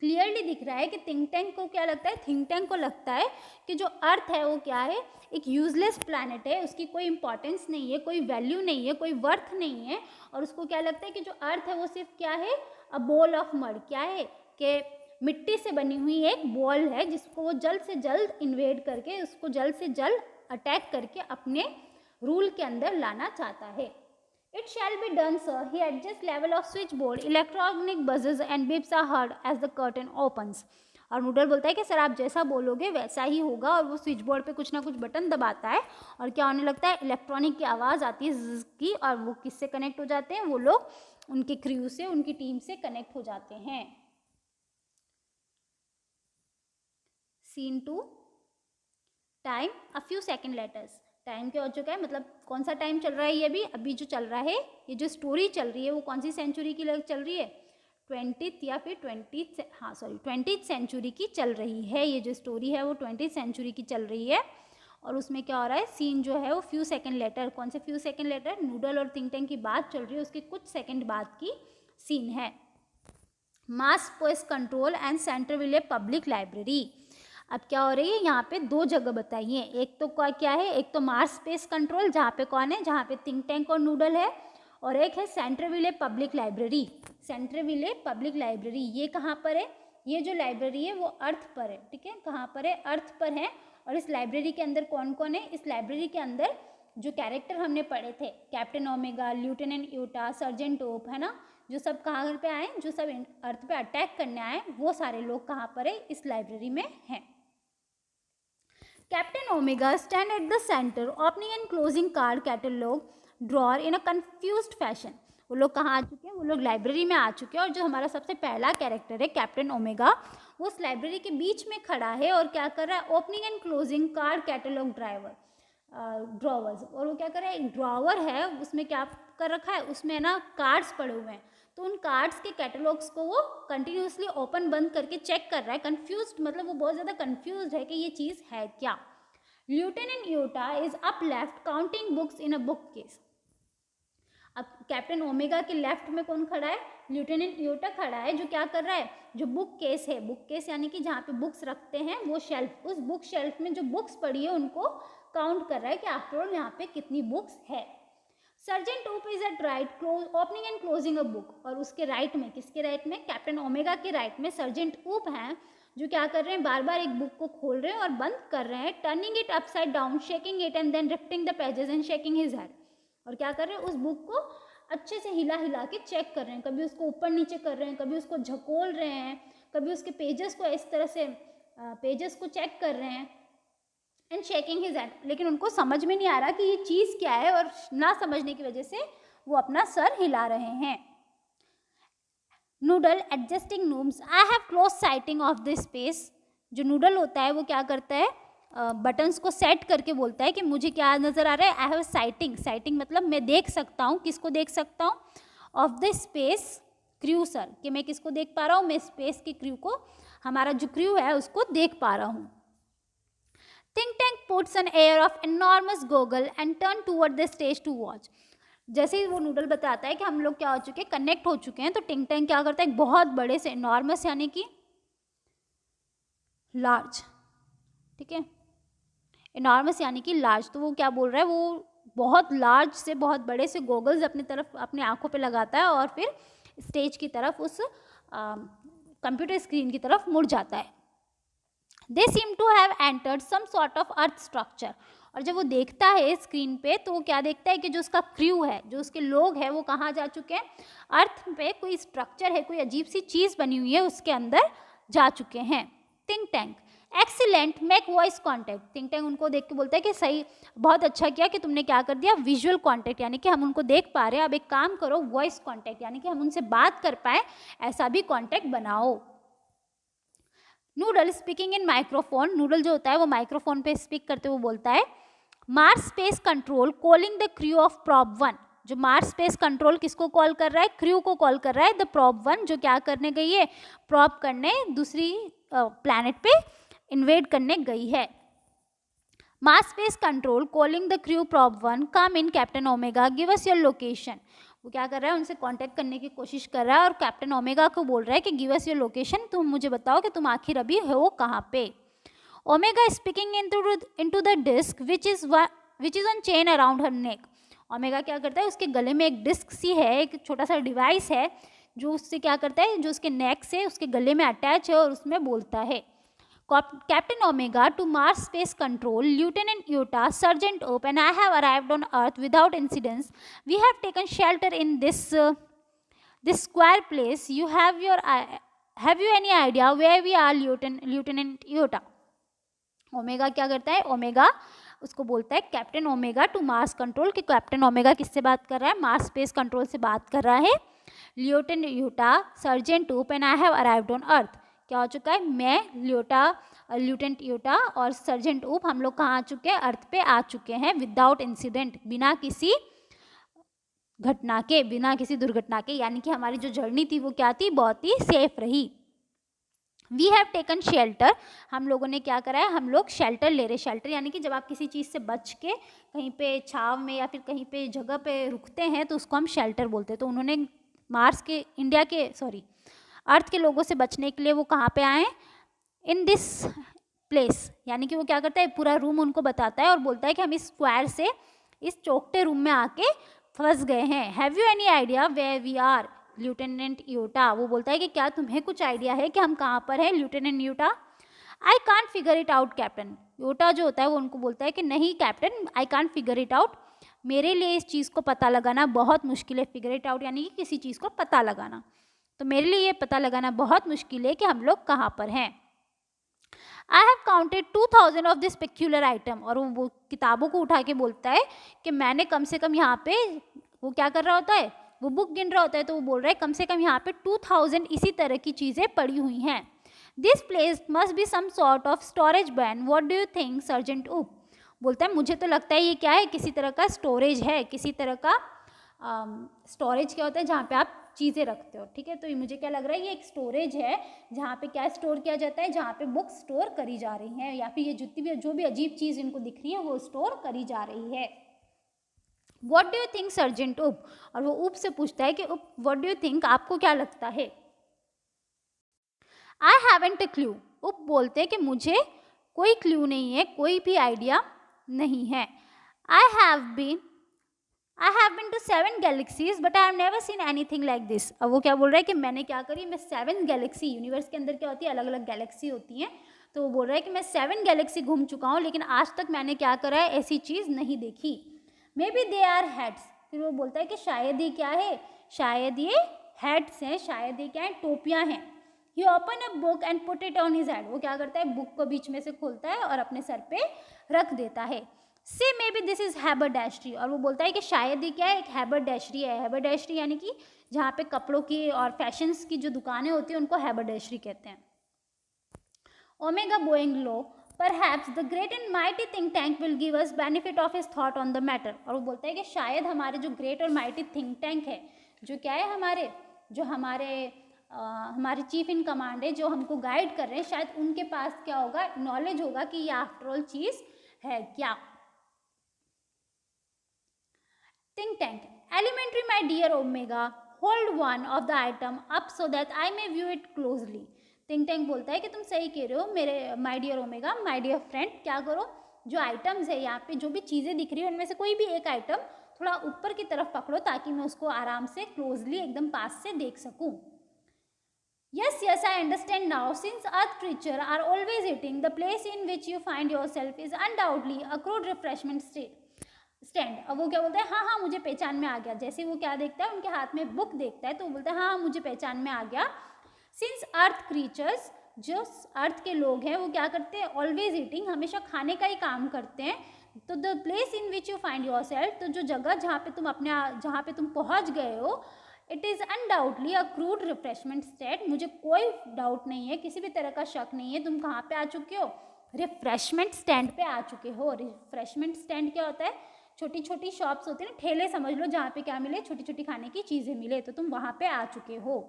क्लियरली दिख रहा है कि थिंक टैंक को क्या लगता है, थिंक टैंक को लगता है कि जो अर्थ है वो क्या है, एक यूजलेस प्लैनेट है, उसकी कोई इंपॉर्टेंस नहीं है, कोई वैल्यू नहीं है, कोई वर्थ नहीं है, और उसको क्या लगता है कि जो अर्थ है वो सिर्फ क्या है, अ बॉल ऑफ मड, क्या है कि मिट्टी से बनी हुई एक बॉल है, जिसको वो जल्द से जल्द इन्वेड करके, उसको जल्द से जल्द अटैक करके अपने रूल के अंदर लाना चाहता है। It shall be done, sir. He adjusts level of switchboard. Electronic buzzes and beeps are heard as the curtain opens. और नूडल बोलता है कि सर आप जैसा बोलोगे वैसा ही होगा, और वो स्विच बोर्ड पे कुछ ना कुछ बटन दबाता है, और क्या होने लगता है, इलेक्ट्रॉनिक की आवाज़ आती है ज़्ज़ की, और वो किससे कनेक्ट हो जाते हैं, वो लोग उनके क्रू से, उनकी टीम से कनेक्ट हो जाते हैं। Scene 2, time a few second later, time क्या हो चुका है, मतलब कौन सा टाइम चल रहा है, ये अभी जो चल रहा है, ये जो स्टोरी चल रही है वो कौन सी सेंचुरी की चल रही है, 20th या फिर 20th सेंचुरी की चल रही है। ये जो स्टोरी है वो 20th सेंचुरी की चल रही है, और उसमें क्या हो रहा है, सीन जो है वो फ्यू सेकेंड लेटर, कौन से फ्यू सेकेंड लेटर, नूडल और थिंक टैंक की बात चल रही है, उसके कुछ सेकेंड बाद की सीन है। Mars post control and central public library, अब क्या हो रही है, यहाँ पे दो जगह बताई है, एक तो क्या है, एक तो मार्स स्पेस कंट्रोल, जहाँ पे कौन है, जहाँ पे थिंक टैंक और नूडल है, और एक है central public library. Central public library ये कहाँ पर है, ये जो लाइब्रेरी है वो अर्थ पर है, ठीक है, कहाँ पर है, अर्थ पर है। और इस लाइब्रेरी के अंदर कौन कौन है, इस लाइब्रेरी के अंदर जो कैरेक्टर हमने पढ़े थे, कैप्टन ओमेगा, लिeutenant यूटा, सर्जेंट ओप, है ना, जो सब कहाँ पे आए, जो सब अर्थ पे अटैक करने आए, वो सारे लोग कहाँ पर है, इस लाइब्रेरी में हैं। Captain Omega stand at the center, opening and closing card catalog drawer in a confused fashion. वो लोग कहाँ आ चुके हैं, वो लोग लाइब्रेरी में आ चुके हैं, और जो हमारा सबसे पहला कैरेक्टर है कैप्टन ओमेगा, वो उस लाइब्रेरी के बीच में खड़ा है और क्या कर रहा है, opening and closing card catalogue drawers, और वो क्या कर रहा है, एक ड्रॉवर है, उसमें क्या कर रखा है, उसमें ना कार्ड्स पड़े हुए हैं, तो उन कार्ड्स के कैटलॉग्स को वो कंटिन्यूसली ओपन बंद करके चेक कर रहा है, कंफ्यूज्ड, मतलब वो बहुत ज़्यादा कंफ्यूज्ड है कि ये चीज़ है क्या। Lieutenant Iota is up left counting books in a bookcase, अब कैप्टन ओमेगा के लेफ्ट में कौन खड़ा है, लिeutenant यूटा खड़ा है, जो क्या कर रहा है, जो बुक केस है, बुक केस यानी कि जहाँ पे बुक्स रखते हैं वो शेल्फ, उस बुक शेल्फ में जो बुक्स पड़ी है उनको काउंट कर रहा है कि आफ्टर ऑल यहाँ पे कितनी बुक्स है। Sergeant Oop is at right opening and closing a book, और उसके राइट में, किसके राइट में, कैप्टन ओमेगा के राइट में सर्जेंट ऊप हैं जो क्या कर रहे हैं, बार बार एक बुक को खोल रहे हैं और बंद कर रहे हैं, turning it upside down, shaking it and then riffling the pages and shaking his head, और क्या कर रहे हैं, उस बुक को अच्छे से हिला हिला के चेक कर रहे हैं, कभी उसको ऊपर नीचे कर रहे हैं, कभी उसको झकोल रहे हैं, कभी उसके पेजेस को इस तरह से पेजेस को चेक कर रहे हैं, एंड शेकिंग हिज हेड, लेकिन उनको समझ में नहीं आ रहा कि ये चीज़ क्या है, और ना समझने की वजह से वो अपना सर हिला रहे हैं। Noodle adjusting knobs, I have close sighting of this space, जो नूडल होता है वो क्या करता है, बटन्स को सेट करके बोलता है कि मुझे क्या नज़र आ रहा है, आई हैव साइटिंग, साइटिंग मतलब मैं देख सकता हूँ, किसको देख सकता हूँ, of the space crew sir, कि मैं किसको देख पा रहा हूँ, मैं स्पेस के क्रू को, हमारा जो क्रू है उसको देख पा रहा हूँ। Think Tank puts an air of enormous goggle and turn toward the stage to watch, जैसे ही वो नूडल बताता है कि हम लोग क्या हो चुके हैं, कनेक्ट हो चुके हैं, तो टिंक टैंक क्या करता है, एक बहुत बड़े से, एनॉर्मस यानी कि लार्ज, ठीक है, एनॉर्मस यानी कि लार्ज, तो वो क्या बोल रहा है, वो बहुत लार्ज से, बहुत बड़े से गोगल्स अपनी तरफ, अपनी आंखों पे लगाता है और फिर स्टेज की तरफ, उस कंप्यूटर स्क्रीन की तरफ मुड़ जाता है। They seem to have entered some sort of earth structure, और जब वो देखता है स्क्रीन पे तो वो क्या देखता है कि जो उसका क्रू है, जो उसके लोग हैं, वो कहाँ जा चुके हैं, अर्थ पे कोई स्ट्रक्चर है, कोई अजीब सी चीज़ बनी हुई है, उसके अंदर जा चुके हैं। Think tank excellent make voice contact, think tank उनको देख के बोलता है कि सही, बहुत अच्छा किया कि तुमने क्या कर दिया, विजुअल कॉन्टैक्ट, यानी कि हम उनको देख पा रहे हैं, अब एक काम करो, वॉइस कॉन्टैक्ट, यानी कि हम उनसे बात कर पाए, ऐसा भी कॉन्टैक्ट बनाओ। Noodle speaking in microphone, noodle जो होता है वो माइक्रोफोन पे स्पीक करते हुए बोलता है, Mars space control calling the crew of probe 1, जो मार्स स्पेस कंट्रोल किसको कॉल कर रहा है, क्रू को कॉल कर रहा है, द प्रॉब 1 जो क्या करने गई है, प्रॉब करने दूसरी प्लैनेट पे इन्वेड करने गई है। Mars space control calling the crew probe 1 come in Captain Omega give us your location, वो क्या कर रहा है, उनसे कांटेक्ट करने की कोशिश कर रहा है और कैप्टन ओमेगा को बोल रहा है कि गिव अस योर लोकेशन, तुम मुझे बताओ कि तुम आखिर अभी हो कहाँ पे। Omega speaking into the disc which is on chain around her neck, Omega क्या करता है, उसके गले में एक डिस्क सी है, एक छोटा सा डिवाइस है जो उससे क्या करता है, जो उसके नेक से उसके गले में अटैच है और उसमें बोलता है, Captain Omega to Mars Space Control, Lieutenant Iota, Sergeant Ope, and I have arrived on Earth without incidents. We have taken shelter in this square place. Have you any idea where we are, Lieutenant Iota? Omega क्या करता है, Omega उसको बोलता है Captain Omega to Mars control, कि Captain Omega किससे बात कर रहा है, मार्स स्पेस कंट्रोल से बात कर रहा है। लियोटेंट यूटा, सर्जेंट ऊप and I have arrived on earth, क्या हो चुका है, मैं ल्यूटेंट यूटा और सर्जेंट ऊप, हम लोग कहाँ आ चुके हैं, अर्थ पे आ चुके हैं, विदाउट इंसिडेंट, बिना किसी घटना के, बिना किसी दुर्घटना के, यानी कि हमारी जो जर्नी थी वो क्या थी, बहुत ही सेफ रही। वी हैव टेकन शेल्टर, हम लोगों ने क्या करा है, हम लोग शेल्टर ले रहे, शेल्टर यानी कि जब आप किसी चीज़ से बच के कहीं पे छाव में या फिर कहीं पे जगह पे रुकते हैं तो उसको हम शेल्टर बोलते हैं। तो उन्होंने मार्स के, अर्थ के लोगों से बचने के लिए वो कहाँ पे आए, इन दिस प्लेस, यानी कि वो क्या करता है, पूरा रूम उनको बताता है और बोलता है कि हम इस स्क्वायर से, इस चौकटे रूम में आके फंस गए हैं। Have you any idea where we are, lieutenant Iota, वो बोलता है कि क्या तुम्हें कुछ आइडिया है कि हम कहाँ पर हैं, lieutenant Iota. I can't figure it out captain, Iota जो होता है वो उनको बोलता है कि नहीं captain, I can't figure it out, मेरे लिए इस चीज़ को पता लगाना बहुत मुश्किल है, फिगर इट आउट यानी कि किसी चीज़ को पता लगाना, तो मेरे लिए ये पता लगाना बहुत मुश्किल है कि हम लोग कहाँ पर हैं। I have counted 2000 of this peculiar item, और वो किताबों को उठा के बोलता है कि मैंने कम से कम यहाँ पे, वो क्या कर रहा होता है, वो बुक गिन रहा होता है, तो वो बोल रहा है कम से कम यहाँ पे 2000 इसी तरह की चीज़ें पड़ी हुई हैं। This place must be some sort of storage barn, what do you think Sergeant Oop, बोलता है मुझे तो लगता है ये क्या है, किसी तरह का स्टोरेज है, किसी तरह का स्टोरेज क्या होता है, जहाँ पे आप चीज़ें रखते हो, ठीक है, तो ये मुझे क्या लग रहा है, ये एक स्टोरेज है जहाँ पे क्या स्टोर किया जाता है, जहाँ पे बुक स्टोर करी जा रही हैं, या फिर ये जितनी भी जो भी अजीब चीज़ इनको दिख रही है वो स्टोर करी जा रही है। What do you think Sergeant ऊप, और वो ऊप से पूछता है कि ऊप व्हाट डू यू थिंक, आपको क्या लगता है। आई हैवंट अ क्लू, ऊप बोलते हैं कि मुझे कोई क्लू नहीं है, कोई भी आइडिया नहीं है। I I have been to 7 galaxies but I have never seen anything like this. अब वो क्या बोल रहा है कि मैंने क्या करी, मैं 7 गैलेक्सी, यूनिवर्स के अंदर क्या होती है, अलग अलग गैलेक्सी होती हैं, तो वो बोल रहा है कि मैं 7 गैलेक्सी घूम चुका हूँ, लेकिन आज तक मैंने क्या करा है, ऐसी चीज़ नहीं देखी। Maybe they are heads, फिर वो बोलता है कि शायद ये क्या है, शायद ये हेड्स हैं, शायद ये क्या है, टोपियाँ हैं। He open a book and put it on his head, वो क्या करता है, बुक को बीच में से खोलता है और अपने सर पे रख देता है। से मे बी दिस इज हैबरडैशरी, और वो बोलता है कि शायद ये क्या है, एक हैबरडैशरी है। हैबरडैशरी यानी कि जहाँ पे कपड़ों की और फैशंस की जो दुकानें होती हैं उनको हैबरडैशरी कहते हैं। Omega Boeing low, perhaps the great and mighty think tank will give us benefit of his thought on the matter, और वो बोलता है कि शायद हमारे जो ग्रेट और माइटी थिंक टैंक है, जो क्या है हमारे चीफ इन कमांड है, जो हमको गाइड कर रहे हैं, शायद उनके पास क्या होगा, नॉलेज होगा कि ये आफ्टर ऑल चीज़ है क्या। Think tank. Elementary, my dear Omega, hold one of the item up so that I may view it closely. Think tank बोलता है कि तुम सही कह रहे हो मेरे my dear Omega, my dear friend, क्या करो, जो आइटम्स है यहाँ पे, जो भी चीज़ें दिख रही है उनमें से कोई भी एक आइटम थोड़ा ऊपर की तरफ पकड़ो ताकि मैं उसको आराम से क्लोजली एकदम पास से देख सकूँ। Yes, yes, I understand now. Since earth creatures are always eating, the place in which you find yourself is undoubtedly a crude refreshment stand. अब वो क्या बोलता है, हाँ हाँ मुझे पहचान में आ गया। जैसे वो क्या देखता है, उनके हाथ में बुक देखता है, तो वो बोलता है हाँ मुझे पहचान में आ गया। सिंस अर्थ क्रीचर्स, जो अर्थ के लोग हैं वो क्या करते हैं, ऑलवेज ईटिंग, हमेशा खाने का ही काम करते हैं। तो the place in which you find your self, तो जो जगह जहाँ पे तुम पहुँच गए हो, it is undoubtedly a crude refreshment state, मुझे कोई डाउट नहीं है, किसी भी तरह का शक नहीं है, तुम कहाँ पे आ चुके हो, रिफ्रेशमेंट स्टैंड पे आ चुके हो। रिफ्रेशमेंट स्टैंड क्या होता है, छोटी छोटी शॉप्स होती है ना, ठेले समझ लो, जहाँ पे क्या मिले, छोटी छोटी खाने की चीज़ें मिले, तो तुम वहाँ पे आ चुके हो।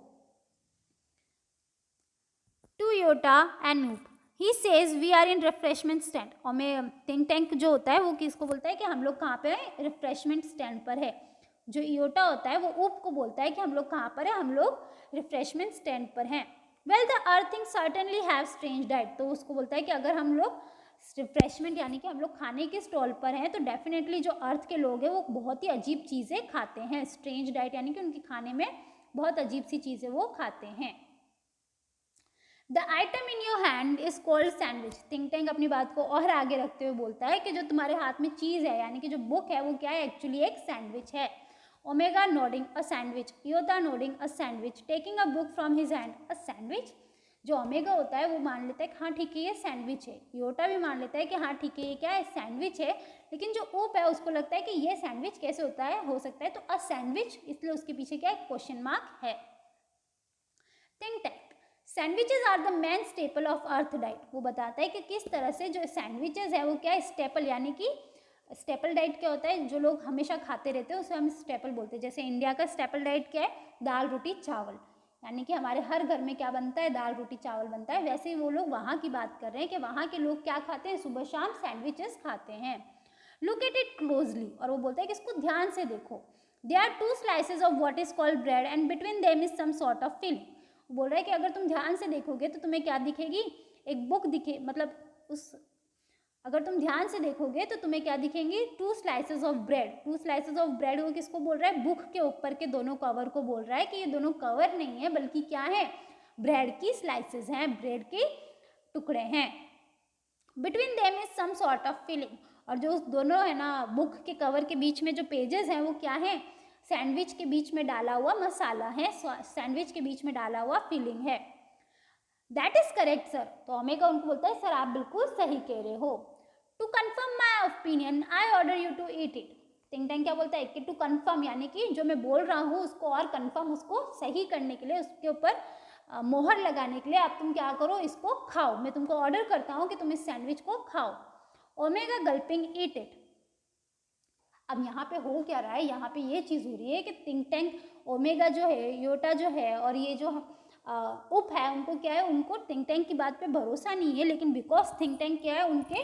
To Iota and Noop, he says we are in refreshment stand. और मैं थिंक टैंक जो होता है वो किसको बोलता है कि हम लोग कहाँ पे हैं, रिफ्रेशमेंट स्टैंड पर है। जो इयोटा होता है वो ऊप को बोलता है कि हम लोग कहाँ पर है, हम लोग रिफ्रेशमेंट स्टैंड पर हैं। Well the earthing certainly have strange diet, तो उसको बोलता है कि अगर हम लोग रिफ्रेशमेंट यानी कि हम लोग खाने के स्टॉल पर हैं, तो डेफिनेटली जो अर्थ के लोग हैं वो बहुत ही अजीब चीज़ें खाते हैं। स्ट्रेंज डाइट यानी कि उनके खाने में बहुत अजीब सी चीज़ें वो खाते हैं। The item in your hand is called sandwich. Think tank अपनी बात को और आगे रखते हुए बोलता है कि जो तुम्हारे हाथ में चीज़ है यानी कि जो बुक है वो क्या है, एक्चुअली एक सैंडविच है। Omega nodding a sandwich, Iota nodding a sandwich, taking a book from his hand a sandwich. जो ओमेगा होता है वो मान लेता है कि हाँ ठीक है ये सैंडविच है, इयोटा भी मान लेता है कि हाँ ठीक है ये क्या है, सैंडविच है, लेकिन जो ऊप है उसको लगता है कि ये सैंडविच कैसे होता है, हो सकता है तो अ सैंडविच, इसलिए उसके पीछे क्या है, क्वेश्चन मार्क है। Think Tank, sandwiches are the main staple of Earth diet, वो बताता है कि किस तरह से जो सैंडविचेज है वो क्या है, स्टेपल यानी कि स्टेपल डाइट क्या होता है, जो लोग हमेशा खाते रहते हैं उसे हम स्टेपल बोलते हैं। जैसे इंडिया का स्टेपल डाइट क्या है, दाल रोटी चावल, यानी कि हमारे हर घर में क्या बनता है, दाल रोटी चावल बनता है। वैसे ही वो लोग वहाँ की बात कर रहे हैं कि वहाँ के लोग क्या खाते हैं, सुबह शाम सैंडविचेस खाते हैं। लुक एट इट क्लोजली, और वो बोलता है कि इसको ध्यान से देखो। They are 2 slices of what is called bread and between them is some sort of filling. वो बोल रहा है कि अगर तुम ध्यान से देखोगे तो तुम्हें क्या दिखेगी, एक बुक दिखे, मतलब अगर तुम ध्यान से देखोगे तो तुम्हें क्या दिखेंगी, 2 slices of bread. 2 slices of bread वो किसको बोल रहा है, बुक के ऊपर के दोनों कवर को बोल रहा है कि ये दोनों कवर नहीं है बल्कि क्या है, ब्रेड की स्लाइसेस हैं, ब्रेड के टुकड़े हैं। Between them is some sort of filling, और जो दोनों है ना बुक के कवर के बीच में जो पेजेस हैं वो क्या है, सैंडविच के बीच में डाला हुआ मसाला है, सैंडविच के बीच में डाला हुआ फिलिंग है। दैट इज करेक्ट सर, तो ओमेगा उनको बोलता है सर आप बिल्कुल सही कह रहे हो। To confirm my opinion I order you to eat it. Think Tank क्या बोलता है कि टू कन्फर्म यानी कि जो मैं बोल रहा हूँ उसको और कन्फर्म, उसको सही करने के लिए, उसके ऊपर मोहर लगाने के लिए आप तुम क्या करो, इसको खाओ, मैं तुमको ऑर्डर करता हूँ कि तुम इस सैंडविच को खाओ। Omega गल्पिंग eat it. अब यहाँ पे हो क्या रहा है, यहाँ पे ये चीज़ हो रही है कि थिंक टैंक ओमेगा जो है, योटा जो है और ये जो उप है, उनको क्या है, उनको थिंक टैंक की बात पे भरोसा नहीं है, लेकिन बिकॉज थिंक टैंक क्या है, उनके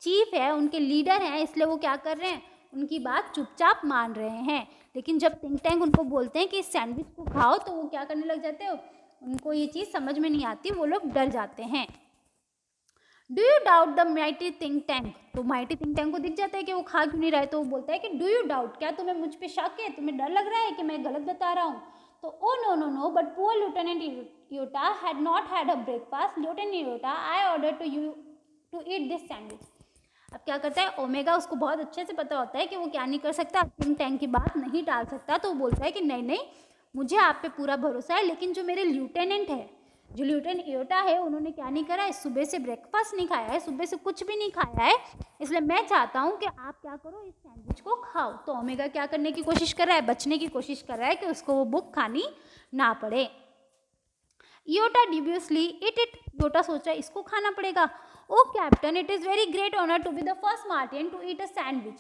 चीफ है, उनके लीडर हैं, इसलिए वो क्या कर रहे हैं, उनकी बात चुपचाप मान रहे हैं। लेकिन जब थिंक टैंक उनको बोलते हैं कि इस सैंडविच को खाओ तो वो क्या करने लग जाते हो, उनको ये चीज़ समझ में नहीं आती, वो लोग डर जाते हैं। Do you doubt the mighty think tank, तो माइटी थिंक टैंक को दिख जाता है कि वो खा क्यों नहीं रहा है, तो वो बोलता है कि डू यू डाउट, क्या तुम्हें मुझ पे शक है, तुम्हें डर लग रहा है कि मैं गलत बता रहा हूँ। तो O no no no, but poor lieutenant Iota had not had a breakfast. Lieutenant Iota, I ordered you to eat this sandwich. अब क्या करता है ओमेगा, उसको बहुत अच्छे से पता होता है कि वो क्या नहीं कर सकता, थिंक टैंक की बात नहीं टाल सकता, तो वो बोलता है कि नहीं नहीं, मुझे आप पे पूरा भरोसा है, लेकिन जो मेरे ल्यूटेनेंट है, जो लिeutenant Iota है, उन्होंने क्या नहीं करा है, सुबह से ब्रेकफास्ट नहीं खाया है, सुबह से कुछ भी नहीं खाया है, इसलिए मैं चाहता हूँ कि आप क्या करो, इस सैंडविच को खाओ। तो ओमेगा क्या करने की कोशिश कर रहा है, बचने की कोशिश कर रहा है कि उसको वो बुक खानी ना पड़े। Iota dubiously eat it. Iota सोच रहा है इसको खाना पड़ेगा। O captain, it is very great honour to be the first Martian to eat a sandwich.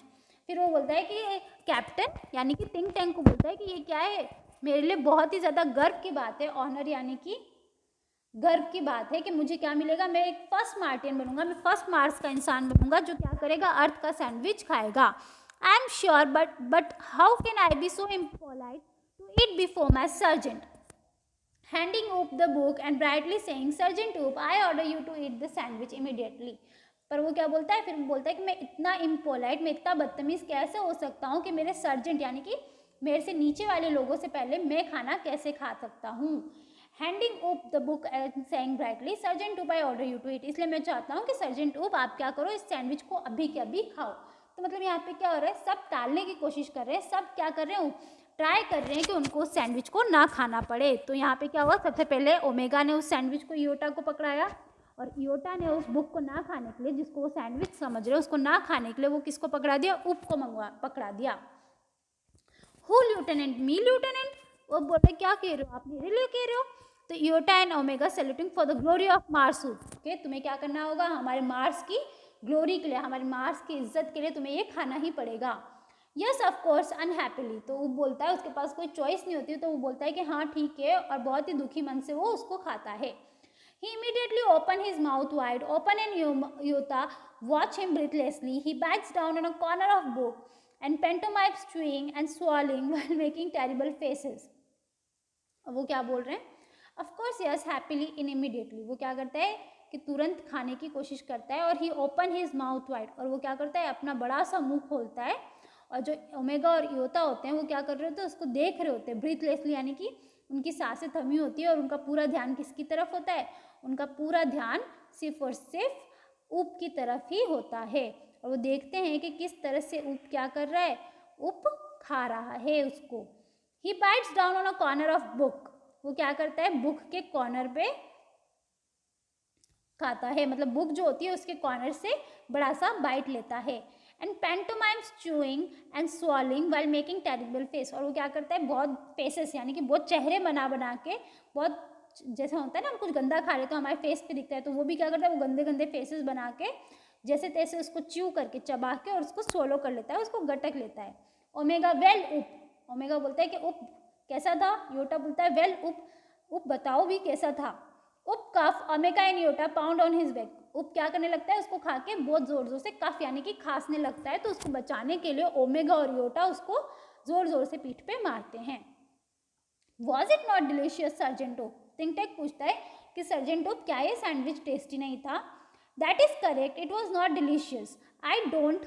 फिर वो बोलता है कि कैप्टन यानी कि थिंक टैंक को बोलता है कि ये क्या है, मेरे लिए बहुत ही ज़्यादा गर्व की बात है, ऑनर यानी कि गर्व की बात है कि मुझे क्या मिलेगा, मैं एक फर्स्ट मार्टियन बनूंगा, मैं फर्स्ट मार्स का इंसान बनूंगा जो क्या करेगा, अर्थ का सैंडविच खाएगा। I am sure, but how can I be so impolite to eat before my sergeant, handing Oop the book and brightly saying sergeant Oop, I order you to eat the sandwich immediately. पर वो क्या बोलता है, फिर बोलता है कि मैं इतना इम्पोलाइट, मैं इतना बदतमीज़ कैसे हो सकता हूँ कि मेरे सर्जेंट यानी कि मेरे से नीचे वाले लोगों से पहले मैं खाना कैसे खा सकता हूँ। Handing Oop the book and saying brightly sergeant Oop, I order you to eat, इसलिए मैं चाहता हूँ कि सर्जेंट ओप आप क्या करो, इस सैंडविच को अभी के अभी खाओ। तो मतलब यहाँ पे क्या हो रहा है, सब टालने की कोशिश कर रहे हैं, सब क्या कर रहे हैं, ट्राई कर रहे हैं कि उनको उस सैंडविच को ना खाना पड़े। तो यहाँ पे क्या हुआ, सबसे पहले ओमेगा ने उस सैंडविच को Iota को पकड़ाया, और Iota ने उस बुक को ना खाने के लिए, जिसको वो सैंडविच समझ रहे हैं, उसको ना खाने के लिए वो किसको पकड़ा दिया, उप को पकड़ा दिया। हु लिeutenant, मी लिeutenant, वो बोले क्या कह रहे हो आप, मेरे लिए कह रहे हो। तो Iota and omega saluting for the glory of Mars, okay तुम्हें क्या करना होगा, हमारे मार्स की ग्लोरी के लिए, हमारे मार्स की इज्जत के लिए तुम्हें ये खाना ही पड़ेगा। यस ऑफ कोर्स अनहैप्पीली, तो वो बोलता है, उसके पास कोई चॉइस नहीं होती, तो वो बोलता है कि हाँ ठीक है, और बहुत ही दुखी मन से वो उसको खाता है। He immediately opened his mouth wide open and Iota watched him breathlessly. He bites down on a corner of book and pantomimes chewing and swallowing while making terrible faces. वो क्या बोल रहे हैं, of course yes happily in immediately, वो क्या करता है कि तुरंत खाने की कोशिश करता है, और ही ओपन हिज माउथ वाइड, और वो क्या करता है, अपना बड़ा सा मुंह खोलता है, और जो ओमेगा और Iota होते हैं वो क्या कर रहे होते हैं, उसको देख रहे होते हैं ब्रीथलेसली, यानी कि उनकी सांसें थमी होती है, और उनका पूरा ध्यान किसकी तरफ होता है, उनका पूरा ध्यान सिर्फ और सिर्फ ऊप की तरफ ही होता है। और वो देखते हैं कि किस तरह से ऊप क्या कर रहा है, ऊप खा रहा है उसको। He bites down on a corner of book, वो क्या करता है, बुक के कॉर्नर पे खाता है, मतलब बुक जो होती है उसके कॉर्नर से बड़ा सा बाइट लेता है। And pantomimes chewing and swallowing while making terrible face, और वो क्या करता है, बहुत फेसेस यानी कि बहुत चेहरे बना बना के, बहुत जैसा होता है ना, हम कुछ गंदा खा रहे तो हमारे फेस पे दिखता है, तो वो भी क्या करता है, वो गंदे गंदे फेसेस बना के जैसे तैसे उसको च्यू करके, चबा के, और उसको सोलो कर लेता है, उसको गटक लेता है। ओमेगा वेल उप, ओमेगा बोलता है कि उप कैसा था, Iota बोलता है वेल उप बताओ भी कैसा था। Up cough, Omega and Iota pound on his back, up क्या करने लगता है, उसको खा के बहुत जोर जोर से कफ यानी कि खांसने लगता है, तो उसको बचाने के लिए ओमेगा और Iota उसको जोर जोर से पीठ पे मारते हैं। Was it not delicious sergeant op, think tank पूछता है कि सर्जेंट ओप क्या ये सैंडविच टेस्टी नहीं था। That is correct, it was not delicious, I don't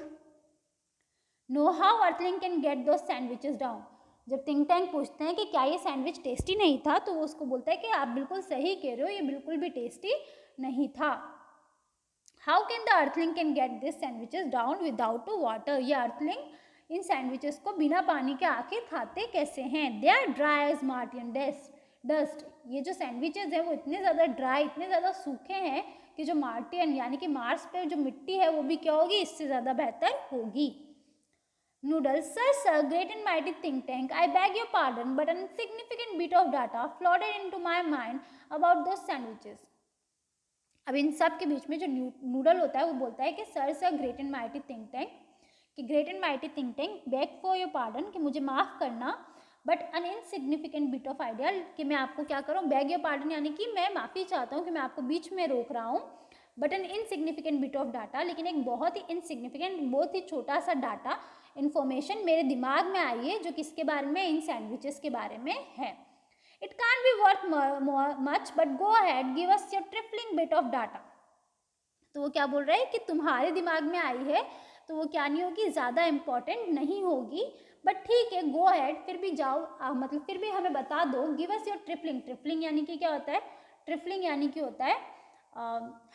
know how earthling can get those sandwiches down. जब थिंक टैंक पूछते हैं कि क्या ये सैंडविच टेस्टी नहीं था, तो वो उसको बोलता है कि आप बिल्कुल सही कह रहे हो, ये बिल्कुल भी टेस्टी नहीं था। How can the earthling can get this sandwiches down without to water, ये अर्थलिंग इन सैंडविचेस को बिना पानी के आखिर खाते कैसे हैं। They are dry as Martian dust, ये जो सैंडविचेस हैं वो इतने ज़्यादा ड्राई, इतने ज़्यादा सूखे हैं कि जो मार्टियन यानी कि मार्स पे जो मिट्टी है वो भी क्या होगी, इससे ज़्यादा बेहतर होगी। Noodles, sir, great and mighty think tank. I beg your pardon, but an insignificant bit of data floated into my mind about those sandwiches. अब इन सब के बीच में जो नूडल होता है वो बोलता है कि sir great and mighty think tank, कि great and mighty think tank beg for your pardon, कि मुझे माफ़ करना, but an insignificant bit of idea, कि मैं आपको क्या करूँ, बेग योर पार्डन यानी कि मैं माफ़ी चाहता हूँ कि मैं आपको बीच में रोक रहा हूँ, but N insignificant bit of data, लेकिन एक बहुत ही इनसिग्निफिकेंट, बहुत ही छोटा सा डाटा इन्फॉर्मेशन मेरे दिमाग में आई है, जो किसके बारे में, इन सैंडविचेस के बारे में है। It can't be worth much, but go ahead, give us your tripling bit of data. तो वो क्या बोल रहा है कि तुम्हारे दिमाग में आई है तो वो क्या नहीं होगी, ज़्यादा इम्पॉर्टेंट नहीं होगी, बट ठीक है, गो अहेड, फिर भी जाओ, मतलब फिर भी हमें बता दो। Give us your tripling, tripling यानी कि क्या होता है, ट्रिपलिंग यानी कि होता है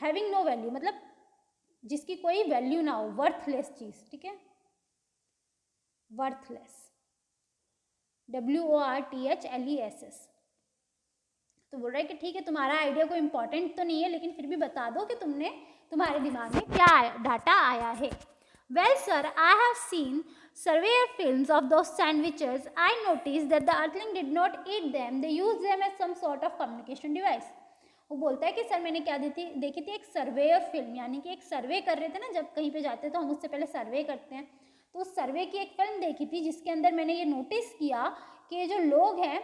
हैविंग नो वैल्यू, मतलब जिसकी कोई वैल्यू ना हो, वर्थलेस चीज़, ठीक है, वर्थलेस, WORTHLESS। तो बोल रहा है कि ठीक है, तुम्हारा आइडिया कोई इंपॉर्टेंट तो नहीं है, लेकिन फिर भी बता दो कि तुम्हारे दिमाग में क्या डाटा आया है। Well sir, I have seen surveyor films of those sandwiches. I noticed that the earthling did not eat them. They used them as some sort of communication device. वो बोलता है कि सर मैंने क्या देखी थी एक सर्वेयर फिल्म, यानी कि एक सर्वे कर रहे थे ना, जब कहीं पे जाते हैं तो हम उससे पहले सर्वे करते हैं, तो उस सर्वे की एक फिल्म देखी थी जिसके अंदर मैंने ये नोटिस किया कि ये जो लोग हैं,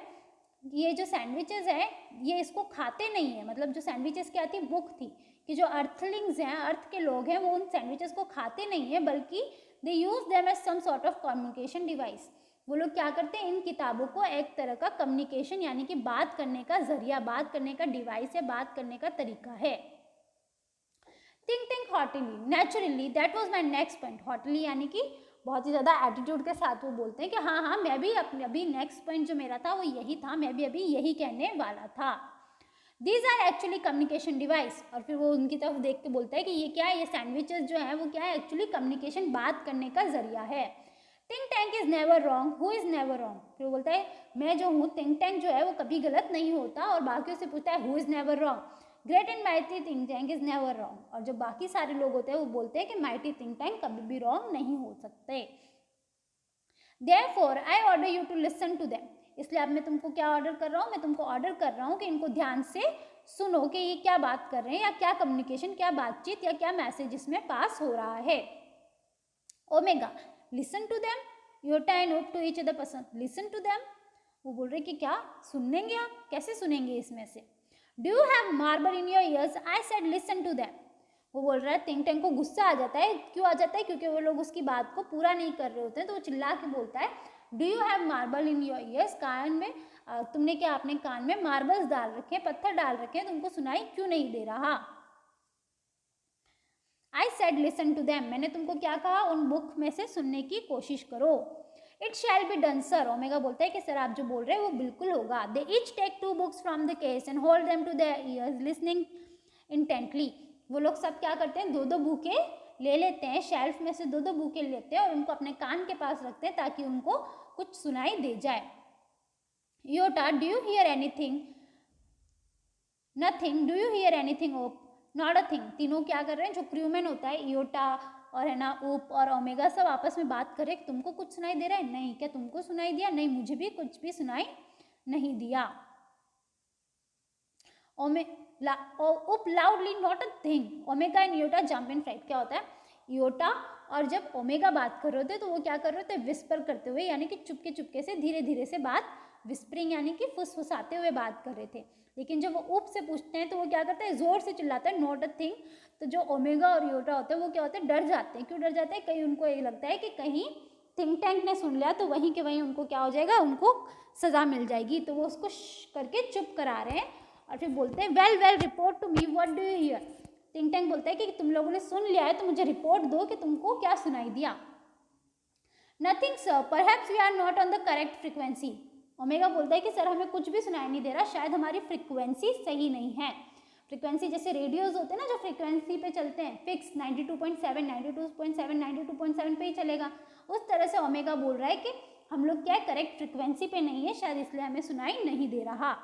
ये जो सैंडविचेस हैं, ये इसको खाते नहीं है। मतलब जो सैंडविचेस की आती बुक थी कि जो अर्थलिंग्स हैं, अर्थ के लोग हैं, वो उन सैंडविचेस को खाते नहीं है, बल्कि they use them as some sort of communication device. वो लोग क्या करते हैं, इन किताबों को एक तरह का कम्युनिकेशन यानी कि बात करने का जरिया, बात करने का डिवाइस है, बात करने का तरीका है। Think tank hotly, naturally that was my next point. Hotly यानी कि बहुत ही ज़्यादा एटीट्यूड के साथ वो बोलते हैं कि हाँ हाँ, मैं भी अभी नेक्स्ट पॉइंट जो मेरा था वो यही था, मैं भी अभी यही कहने वाला था। These are actually communication device. और फिर वो उनकी तरफ देख के बोलता है कि ये क्या है, ये सैंडविचेस जो है वो क्या है, एक्चुअली कम्युनिकेशन, बात करने का जरिया है। Think tank is never wrong, who is never wrong. फिर वो बोलता है मैं जो हूँ, थिंक टैंक जो है वो कभी गलत नहीं होता, और बाकियों से पूछता है who is never wrong. Great and mighty think tank is never wrong. और जो बाकी सारे लोग होते हैं वो बोलते हैं कि माइटी थिंक टैंक कभी भी रॉन्ग नहीं हो सकते। Therefore, I order you to listen to them. इसलिए अब मैं तुमको क्या ऑर्डर कर रहा हूँ, मैं तुमको ऑर्डर कर रहा हूँ कि इनको ध्यान से सुनो कि ये क्या बात कर रहे हैं, या क्या कम्युनिकेशन, क्या बातचीत, या क्या मैसेज इसमें पास हो रहा है। Omega, listen to them, Iota and Oop to each other person, listen to them. वो बोल रहे कि क्या सुनेंगे आप, कैसे सुनेंगे इसमें से। Do you have marble in your ears, I said listen to them. वो बोल रहा है, थिंक टैंक को गुस्सा आ जाता है। क्यों आ जाता है, क्योंकि वो लोग उसकी बात को पूरा नहीं कर रहे होते हैं, तो वो चिल्ला के बोलता है do you have marble in your ears, कान में तुमने क्या अपने कान में मार्बल्स डाल रखे हैं, पत्थर डाल रखे हैं, तुमको सुनाई क्यों नहीं दे रहा। I said listen to them, मैंने तुमको क्या कहा, उन बुक में से सुनने की कोशिश करो। It shall be done sir. Omega बोलता है कि सर आप जो बोल रहे हैं वो बिल्कुल होगा। They each take 2 books from the case and hold them to their ears listening intently. वो लोग सब क्या करते हैं, 2-2 बुकें ले लेते हैं, शेल्फ में से 2-2 बुकें लेते हैं और उनको अपने कान के पास रखते हैं ताकि उनको कुछ सुनाई दे जाए। Iota, do you hear anything, nothing, do you hear anything, Oop, not a thing. तीनों क्या कर रहे हैं, जो क्रूमैन होता है, योटा और है ना ओप और ओमेगा, सब आपस में बात कर रहे हैं, तुमको कुछ सुनाई दे रहा है, नहीं, क्या तुमको सुनाई दिया, नहीं, मुझे भी कुछ भी सुनाई नहीं दिया। Oop loudly, not a thing. Omega and Iota jump in fright. क्या होता है, योटा और जब ओमेगा बात कर रहे होते तो वो क्या कर रहे होते, विस्पर करते हुए, यानी कि चुपके चुपके से, धीरे धीरे से बात, विस्परिंग यानी कि फुसफुसाते हुए बात कर रहे थे। लेकिन जब वो उप से पूछते हैं तो वो क्या करते हैं, जोर से चिल्लाते हैं, नॉट अ थिंग। तो जो ओमेगा और योटा होते हैं वो क्या होते हैं, डर जाते हैं। क्यों डर जाते हैं, कहीं उनको ये लगता है कि कहीं थिंक टैंक ने सुन लिया तो वहीं के वहीं उनको क्या हो जाएगा, उनको सजा मिल जाएगी, तो वो उसको करके चुप करा रहे हैं। और फिर बोलते हैं well well report to me what do you hear. Think Tank बोलता है कि तुम लोगों ने सुन लिया है तो मुझे रिपोर्ट दो कि तुमको क्या सुनाई दिया। Nothing sir, perhaps we are not on the correct frequency. Omega बोलता है कि सर हमें कुछ भी सुनाई नहीं दे रहा, शायद हमारी फ्रिक्वेंसी सही नहीं है। फ्रिक्वेंसी जैसे रेडियोज होते हैं ना, जो फ्रिक्वेंसी पे चलते हैं फिक्स 92.7, 92.7, 92.7 पे ही चलेगा, उस तरह से ओमेगा बोल रहा है कि हम लोग क्या है, करेक्ट फ्रिक्वेंसी पे नहीं है, शायद इसलिए हमें सुनाई नहीं दे रहा।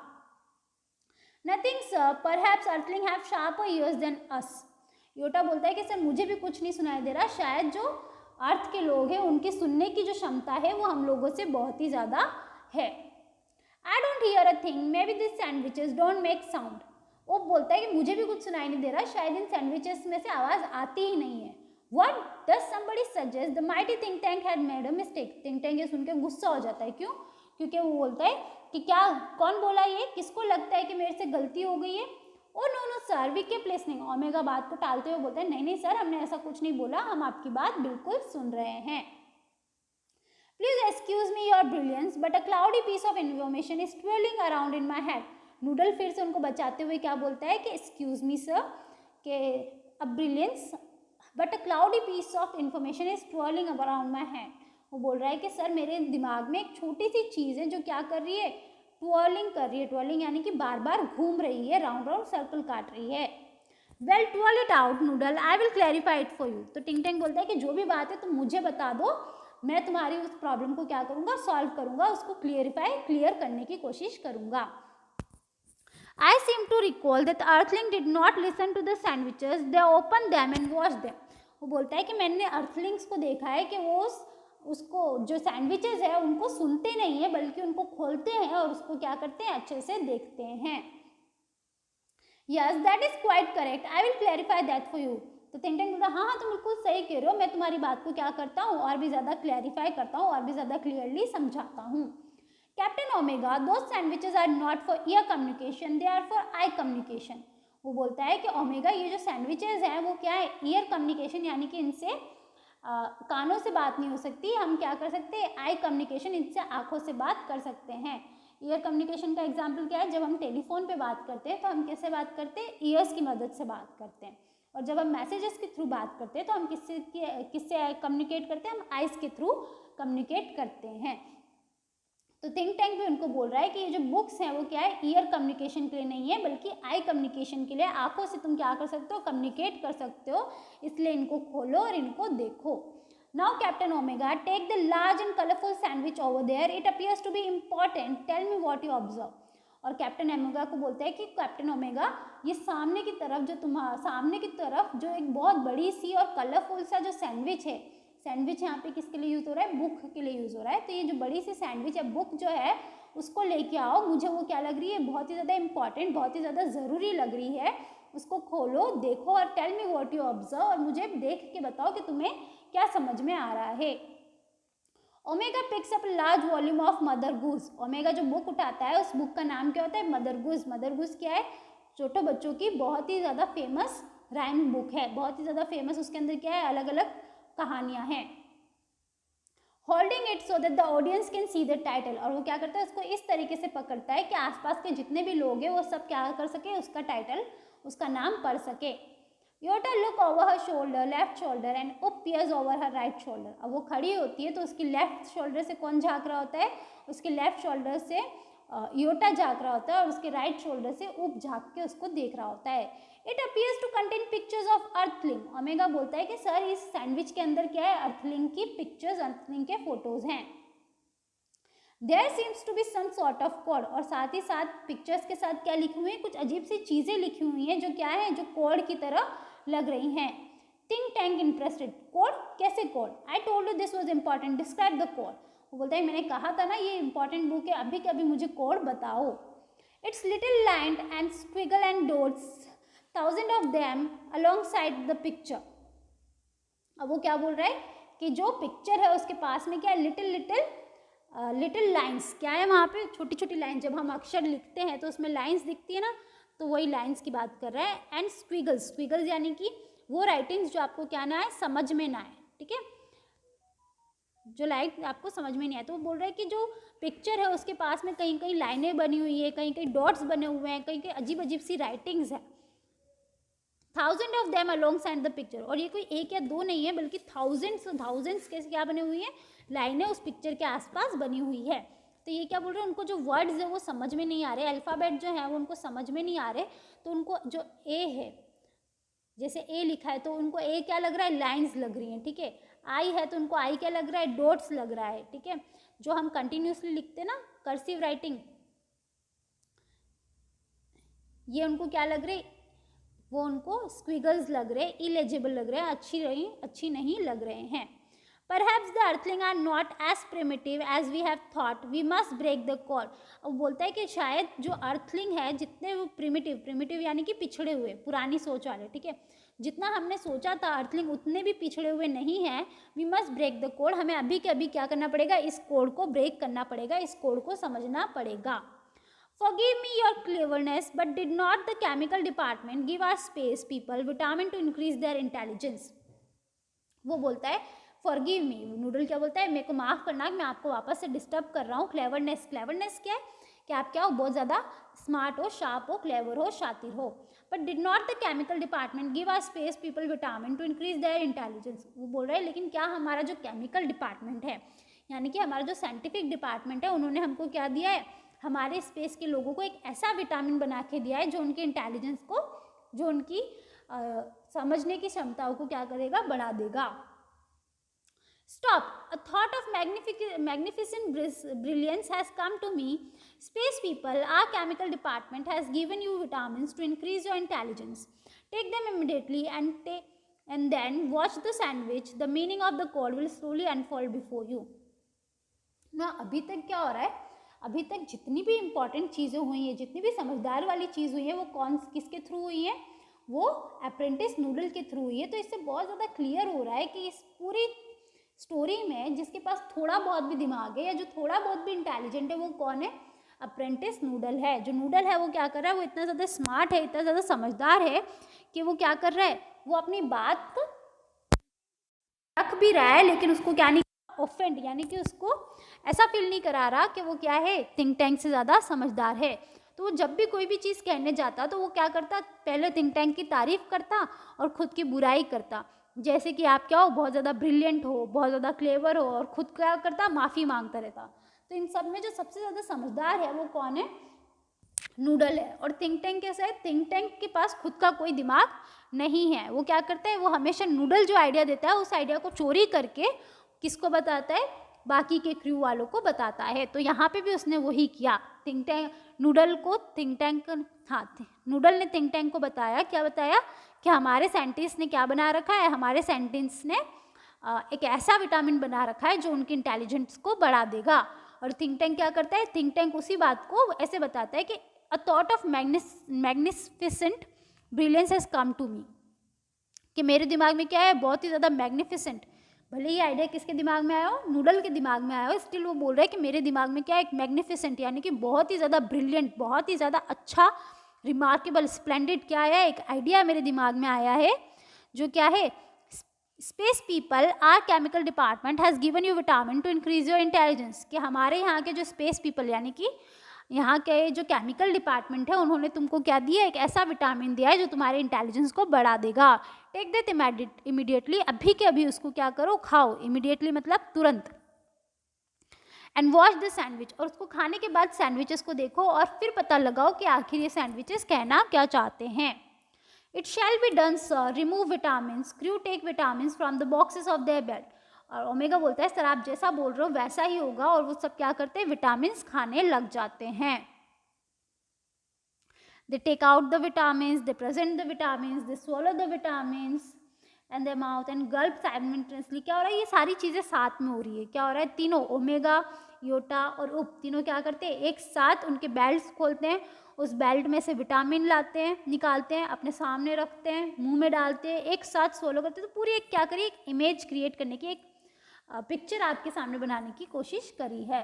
Nothing sir, perhaps earthling have sharper ears than us. Iota बोलता है कि सर मुझे भी कुछ नहीं सुनाई दे रहा, शायद जो अर्थ के लोग हैं उनकी सुनने की जो क्षमता है वो हम लोगों से बहुत ही ज़्यादा है। I don't hear a thing, maybe these sandwiches don't make sound. वो बोलता है कि मुझे भी कुछ सुनाई नहीं दे रहा, शायद इन सैंडविचेस में से आवाज़ आती ही नहीं है। What does somebody suggest? The mighty think tank had made a mistake. think tank ये सुन के गुस्सा हो जाता है, क्यों, क्योंकि वो बोलता है कि क्या, कौन बोला ये, किसको लगता है कि मेरे से गलती हो गई है। Oh no no sir, we keep listening. Omega बात को टालते हुए बोलते हैं नहीं नहीं सर, हमने ऐसा कुछ नहीं बोला, हम आपकी बात बिल्कुल सुन रहे हैं। Please excuse me your brilliance but a cloudy piece of information is twirling around in my head. Noodle फिर से उनको बचाते हुए क्या बोलता है कि एक्सक्यूज मी सर, के a brilliance but a cloudy piece of information is trolling around my hand. वो बोल रहा है कि सर मेरे दिमाग में एक छोटी सी चीज़ है जो क्या कर रही है, ट्रोलिंग कर रही है। ट्रोलिंग यानी कि बार बार घूम रही है, राउंड राउंड सर्कल काट रही है। Well troll it out noodle, I will clarify it for you. तो टिंग टैंग बोलता है कि जो भी बात है तुम मुझे बता दो, मैं तुम्हारी उस प्रॉब्लम को क्या करूँगा, सॉल्व करूँगा, उसको क्लियर करने की कोशिश करूँगा। I seem to recall that Earthling did not listen to the sandwiches. They opened them and washed them. वो बोलता है कि मैंने अर्थलिंग्स को देखा है कि वो उसको जो सैंडविचेस है उनको सुनते नहीं है, बल्कि उनको खोलते हैं और उसको क्या करते हैं, अच्छे से देखते हैं। Yes, that is quite correct. I will clarify that for you. तो थिंक टैंक बोलता है हाँ तुम बिल्कुल सही कह रहे हो, मैं तुम्हारी बात को क्या करता हूँ, और भी ज़्यादा क्लैरिफाई करता हूँ, और भी ज़्यादा क्लियरली समझाता हूँ। Captain omega, those sandwiches are not for ear communication, they are for eye communication. वो बोलता है कि ओमेगा ये जो सैंडविचेस हैं वो क्या है, ईयर कम्युनिकेशन, यानी कि इनसे कानों से बात नहीं हो सकती, हम क्या कर सकते हैं, आई कम्युनिकेशन, इनसे आंखों से बात कर सकते हैं। ईयर कम्युनिकेशन का एग्जाम्पल क्या है, जब हम टेलीफोन पे बात करते हैं तो हम किससे बात करते हैं, ईयर्स की मदद से बात करते हैं। और जब हम मैसेजेस के थ्रू बात करते हैं तो हम किससे कम्युनिकेट करते हैं, हम आइज़ के थ्रू कम्युनिकेट करते हैं। तो थिंक टैंक भी उनको बोल रहा है कि ये जो बुक्स हैं वो क्या है, ईयर कम्युनिकेशन के लिए नहीं है, बल्कि आई कम्युनिकेशन के लिए, आंखों से तुम क्या कर सकते हो, कम्युनिकेट कर सकते हो, इसलिए इनको खोलो और इनको देखो। Now captain Omega, take the large and colourful sandwich over there, it appears to be important, tell me what you observe. और कैप्टन ओमेगा को बोलता है कि कैप्टन ओमेगा, ये सामने की तरफ जो एक बहुत बड़ी सी और कलरफुल सा जो सैंडविच है, सैंडविच यहाँ पे किसके लिए यूज़ हो रहा है, बुक के लिए यूज़ हो रहा है। तो ये जो बड़ी सी सैंडविच है, बुक जो है, उसको लेके आओ, मुझे वो क्या लग रही है, बहुत ही ज़्यादा इंपॉर्टेंट, बहुत ही ज़्यादा ज़रूरी लग रही है। उसको खोलो, देखो और tell me what you observe, और मुझे देख के बताओ कि तुम्हें क्या समझ में आ रहा है। Omega picks up large volume of mother goose. Omega जो बुक उठाता है उस बुक का नाम क्या होता है, मदर गूस। मदर गूस क्या है, छोटे बच्चों की बहुत ही ज़्यादा फेमस राइम बुक है, बहुत ही ज़्यादा फेमस। उसके अंदर क्या है, अलग अलग कहानियां हैं। Holding it so that the audience can see the title, और वो क्या करता है, उसको इस तरीके से पकड़ता है कि आसपास के जितने भी लोग हैं वो सब क्या कर सके, उसका टाइटल, उसका नाम पढ़ सके। Iota look over her shoulder, left shoulder, and Oop peers over her right shoulder. अब वो खड़ी होती है तो उसकी लेफ्ट शोल्डर से कौन झाँक रहा होता है, उसके लेफ्ट शोल्डर से योटा झाँक रहा होता है, और उसके राइट शोल्डर से उप झाँक के उसको देख रहा होता है। It appears to contain pictures of earthling. Omega बोलता है कि सर इस सैंडविच के अंदर क्या है, अर्थलिंग की पिक्चर्स, अर्थलिंग के फोटोज हैं। There seems to be some sort of code, और साथ ही साथ पिक्चर्स के साथ क्या लिखी हुई है, कुछ अजीब सी चीज़ें लिखी हुई हैं जो क्या है, जो कोड की तरह लग रही हैं। थिंक टैंक इंटरेस्टेड, कोड कैसे code, I told you this was important, describe the code. वो बोलता है मैंने कहा था ना ये इंपॉर्टेंट बुक है, अभी के अभी मुझे कोड बताओ। It's little line and squiggle and dots, thousand of them alongside the picture. अब वो क्या बोल रहा है कि जो पिक्चर है उसके पास में क्या है, लिटिल लाइन्स, क्या है वहाँ पे, छोटी छोटी लाइन। जब हम अक्षर लिखते हैं तो उसमें लाइन्स दिखती है ना, तो वही लाइन्स की बात कर रहा है। एंड स्क्विगल्स यानी कि वो राइटिंग्स जो आपको क्या ना आए, समझ में ना आए, ठीक है, जो लाइन आपको समझ में नहीं आए। तो वो बोल रहा है कि जो पिक्चर है उसके पास में कहीं कहीं लाइनें बनी हुई है, कहीं कहीं डॉट्स बने हुए हैं, कहीं कहीं अजीब अजीब सी राइटिंग्स है। Thousand of them alongside the picture, और ये कोई एक या दो नहीं है, बल्कि थाउजेंड्स कैसे क्या बनी हुई है, लाइनें उस पिक्चर के आसपास बनी हुई है। तो ये क्या बोल रहे हैं, उनको जो वर्ड्स है वो समझ में नहीं आ रहे, अल्फ़ाबेट जो है वो उनको समझ में नहीं आ रहे। तो उनको जो ए है, जैसे ए लिखा है तो उनको ए क्या लग रहा है, लाइन्स लग रही हैं, ठीक है। आई है तो उनको आई क्या लग रहा है, डॉट्स लग रहा है, ठीक है। जो हम कंटिन्यूसली लिखते हैं ना, कर्सिव राइटिंग, ये उनको क्या लग रही, वो उनको स्क्विगल्स लग रहे, इलेजिबल लग रहे हैं, अच्छी नहीं लग रहे हैं। Perhaps the earthling are not as primitive as we have thought. We must break the code. अब बोलता है कि शायद जो अर्थलिंग है, जितने वो प्रिमिटिव यानी कि पिछड़े हुए, पुरानी सोच वाले, ठीक है, जितना हमने सोचा था अर्थलिंग उतने भी पिछड़े हुए नहीं हैं। We must break the code, हमें अभी के अभी क्या करना पड़ेगा, इस कोड को ब्रेक करना पड़ेगा, इस कोड को समझना पड़ेगा। Forgive me your cleverness, but did not the chemical department give our space people vitamin to increase their intelligence? वो बोलता है फॉरगिव मी, नूडल क्या बोलता है, मेरे को माफ़ करना, मैं आपको वापस से डिस्टर्ब कर रहा हूँ। क्लेवरनेस क्या है कि आप क्या हो, बहुत ज़्यादा स्मार्ट हो, शार्प हो, क्लेवर हो, शातिर हो। But did not the chemical department give our space people vitamin to increase their intelligence. वो बोल रहे हैं लेकिन क्या हमारा जो केमिकल डिपार्टमेंट है, यानी कि हमारा जो साइंटिफिक डिपार्टमेंट है, उन्होंने हमको क्या दिया है, हमारे स्पेस के लोगों को एक ऐसा विटामिन बना के दिया है जो उनके इंटेलिजेंस को, जो उनकी समझने की क्षमताओं को क्या करेगा, बढ़ा देगा। Stop! A thought of magnificent brilliance has come to me. Space people, our chemical department has given you vitamins to increase your intelligence. Take them immediately and then watch the sandwich. The meaning of the code will slowly unfold before you. ना अभी तक क्या हो रहा है, अभी तक जितनी भी इम्पॉर्टेंट चीज़ें हुई हैं, जितनी भी समझदार वाली चीज़ हुई है, वो किसके थ्रू हुई है, वो अप्रेंटिस नूडल के थ्रू हुई है। तो इससे बहुत ज़्यादा क्लियर हो रहा है कि इस पूरी स्टोरी में जिसके पास थोड़ा बहुत भी दिमाग है या जो थोड़ा बहुत भी इंटेलिजेंट है, वो कौन है, अप्रेंटिस नूडल है। जो नूडल है वो क्या कर रहा है, वो इतना ज़्यादा स्मार्ट है, इतना ज़्यादा समझदार है कि वो क्या कर रहा है, वो अपनी बात रख भी रहा है, लेकिन उसको क्या नहीं, ऑफेंड, यानी कि उसको ऐसा फील नहीं करा रहा कि वो क्या है, थिंक टैंक से ज़्यादा समझदार है। तो वो जब भी कोई भी चीज़ कहने जाता तो वो क्या करता, पहले थिंक टैंक की तारीफ करता और खुद की बुराई करता। जैसे कि आप क्या हो, बहुत ज़्यादा ब्रिलियंट हो, बहुत ज़्यादा क्लेवर हो, और खुद क्या करता, माफ़ी मांगता रहता। तो इन सब में जो सबसे ज़्यादा समझदार है वो कौन है, नूडल है। और थिंक टैंक कैसा है, थिंक टैंक के पास खुद का कोई दिमाग नहीं है। वो क्या करता है, वो हमेशा नूडल जो आइडिया देता है उस आइडिया को चोरी करके किसको बताता है, बाकी के क्रू वालों को बताता है। तो यहाँ पे भी उसने वही किया, थिंक टैंक नूडल को थिंक टैंक, हाँ नूडल ने थिंक टैंक को बताया, क्या बताया कि हमारे साइंटिस्ट ने क्या बना रखा है, हमारे साइंटिस्ट ने एक ऐसा विटामिन बना रखा है जो उनकी इंटेलिजेंस को बढ़ा देगा। और थिंक टैंक क्या करता है, थिंक टैंक उसी बात को ऐसे बताता है कि a thought of magnificent brilliance has come to me, कि मेरे दिमाग में क्या है, बहुत ही ज़्यादा मैग्निफिसेंट, भले ये आइडिया किसके दिमाग में आया हो, नूडल के दिमाग में आया हो, स्टिल वो बोल रहा है कि मेरे दिमाग में क्या है, एक मैग्निफिसेंट, यानी कि बहुत ही ज़्यादा ब्रिलियंट, बहुत ही ज़्यादा अच्छा, रिमार्केबल, स्प्लेंडेड क्या है, एक आइडिया मेरे दिमाग में आया है, जो क्या है, space people, our chemical department has given you vitamin to increase your intelligence, कि हमारे यहाँ के जो स्पेस पीपल, यानी कि यहाँ के जो केमिकल डिपार्टमेंट है, उन्होंने तुमको क्या दिया, एक ऐसा विटामिन दिया है जो तुम्हारे इंटेलिजेंस को बढ़ा देगा। टेक दैट इमीडिएटली, अभी के अभी उसको क्या करो, खाओ। इमीडिएटली मतलब तुरंत। एंड वॉच द सैंडविच, और उसको खाने के बाद सैंडविचेस को देखो और फिर पता लगाओ कि आखिर ये सैंडविचेस कहना क्या चाहते हैं। It shall be done sir, remove vitamin, crew take vitamin from the boxes of their bed. और ओमेगा बोलता है सर आप जैसा बोल रहे हो वैसा ही होगा, और वो सब क्या करते हैं, विटामिन खाने लग जाते हैं। They take out the vitamins, they present the vitamins, they swallow the vitamins and their mouth and gulp simultaneously। क्या हो रहा है, ये सारी चीज़ें साथ में हो रही है। क्या हो रहा है, तीनों ओमेगा, योटा और उप, तीनों क्या करते हैं, एक साथ उनके बेल्ट खोलते हैं, उस बेल्ट में से विटामिन लाते हैं, निकालते हैं, अपने सामने रखते हैं, मुंह में डालते हैं, एक साथ सोलो करते हैं। तो पूरी एक क्या करी, एक इमेज क्रिएट करने की, एक पिक्चर आपके सामने बनाने की कोशिश करी है।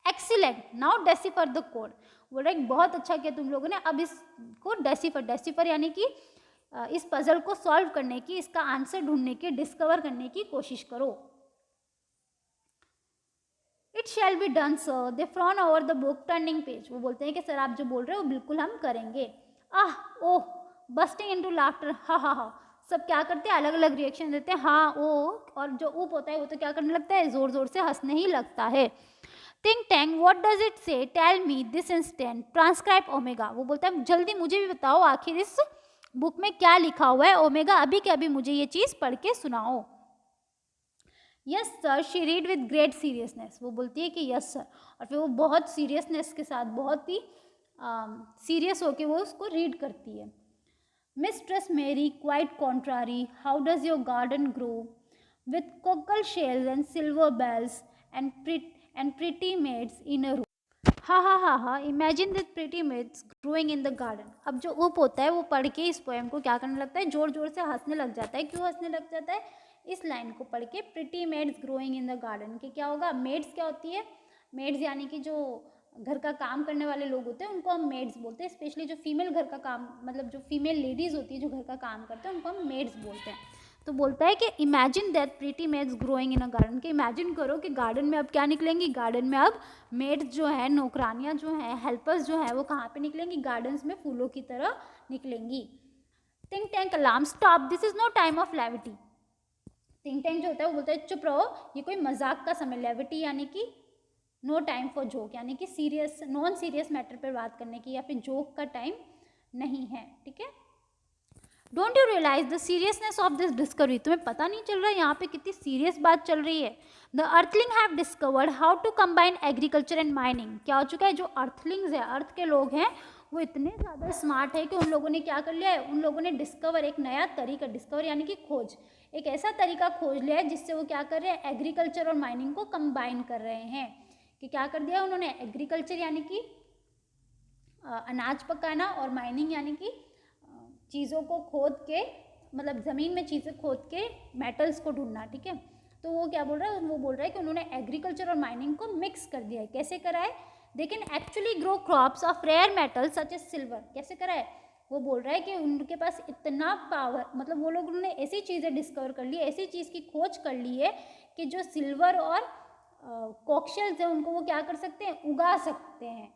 Excellent, now decipher the code. बोल रहा है बहुत अच्छा किया तुम लोगों ने, अब इसको डेसिफर यानी कि इस पजल को सॉल्व करने की, इसका आंसर ढूंढने की, डिस्कवर करने की कोशिश करो। It shall be done sir, they frown over the book turning page. वो बोलते हैं कि सर आप जो बोल रहे हो बिल्कुल हम करेंगे। आह ओह, बस्टिंग इनटू लाफ्टर, हा हा हा। सब क्या करते हैं, अलग अलग रिएक्शन देते हैं, हाँ ओ, और जो ऊप होता है वो तो क्या करने लगता है, जोर जोर से हंसने ही लगता है। Think tank, what does it say, tell me this instant, transcribe Omega. वो बोलता है जल्दी मुझे भी बताओ आखिर इस बुक में क्या लिखा हुआ है, ओमेगा अभी के अभी मुझे ये चीज़ पढ़ के सुनाओ। Yes sir, she read with great seriousness. वो बोलती है कि यस सर, और फिर वो बहुत सीरियसनेस के साथ, बहुत ही सीरियस होके वो उसको रीड करती है। Mistress Mary quite contrary, how does your garden grow with cockle shells and silver bells and pretty maids in a row। हा हा हा हा, imagine that pretty maids growing in the garden. अब जो उप होता है वो पढ़ के इस पोएम को क्या करने लगता है, जोर जोर से हंसने लग जाता है। क्यों हंसने लग जाता है, इस लाइन को पढ़ के, pretty maids growing in the garden, कि क्या होगा, मेड्स क्या होती है, मेड्स यानी कि जो घर का काम करने वाले लोग होते हैं उनको हम मेड्स बोलते हैं। स्पेशली जो फीमेल घर का काम, मतलब जो फीमेल लेडीज़ होती है जो घर का काम करते हैं उनको हम मेड्स बोलते हैं। तो बोलता है कि imagine that pretty maids growing in a garden, कि इमेजिन करो कि गार्डन में अब क्या निकलेंगी, गार्डन में अब मेड्स जो है, नौकरानियाँ जो हैं, हेल्पर्स जो हैं, वो कहाँ पे निकलेंगी, गार्डन्स में फूलों की तरह निकलेंगी। Think Tank alarm stop, this is no time of levity. Think Tank जो होता है वो बोलता है चुप रहो, ये कोई मजाक का समय, लेविटी यानी कि नो टाइम फॉर जोक, यानी कि सीरियस नॉन सीरियस मैटर पर बात करने की या फिर जोक का टाइम नहीं है, ठीक है। Don't you realise the seriousness of this discovery, तुम्हें पता नहीं चल रहा है यहाँ पे कितनी सीरियस बात चल रही है। The earthling have discovered how to combine agriculture and mining, क्या हो चुका है, जो अर्थलिंग्स है, अर्थ के लोग हैं, वो इतने ज़्यादा स्मार्ट है कि उन लोगों ने क्या कर लिया है, उन लोगों ने डिस्कवर, एक नया तरीका, डिस्कवर यानी कि खोज, एक ऐसा तरीका खोज लिया है जिससे वो क्या कर रहे हैं, एग्रीकल्चर और माइनिंग को कंबाइन कर रहे हैं। कि क्या कर दिया उन्होंने, एग्रीकल्चर यानी कि अनाज पकाना, और माइनिंग यानी कि चीज़ों को खोद के, मतलब ज़मीन में चीज़ें खोद के मेटल्स को ढूंढना, ठीक है। तो वो क्या बोल रहा है, वो बोल रहा है कि उन्होंने एग्रीकल्चर और माइनिंग को मिक्स कर दिया है। कैसे करा है, they can actually grow crops of rare metal such as silver, कैसे करा है, वो बोल रहा है कि उनके पास इतना पावर, मतलब वो लोग, उन्होंने ऐसी चीज़ें डिस्कवर कर ली, ऐसी चीज़ की खोज कर ली है कि जो सिल्वर और कॉकशेल्स है उनको वो क्या कर सकते हैं, उगा सकते हैं।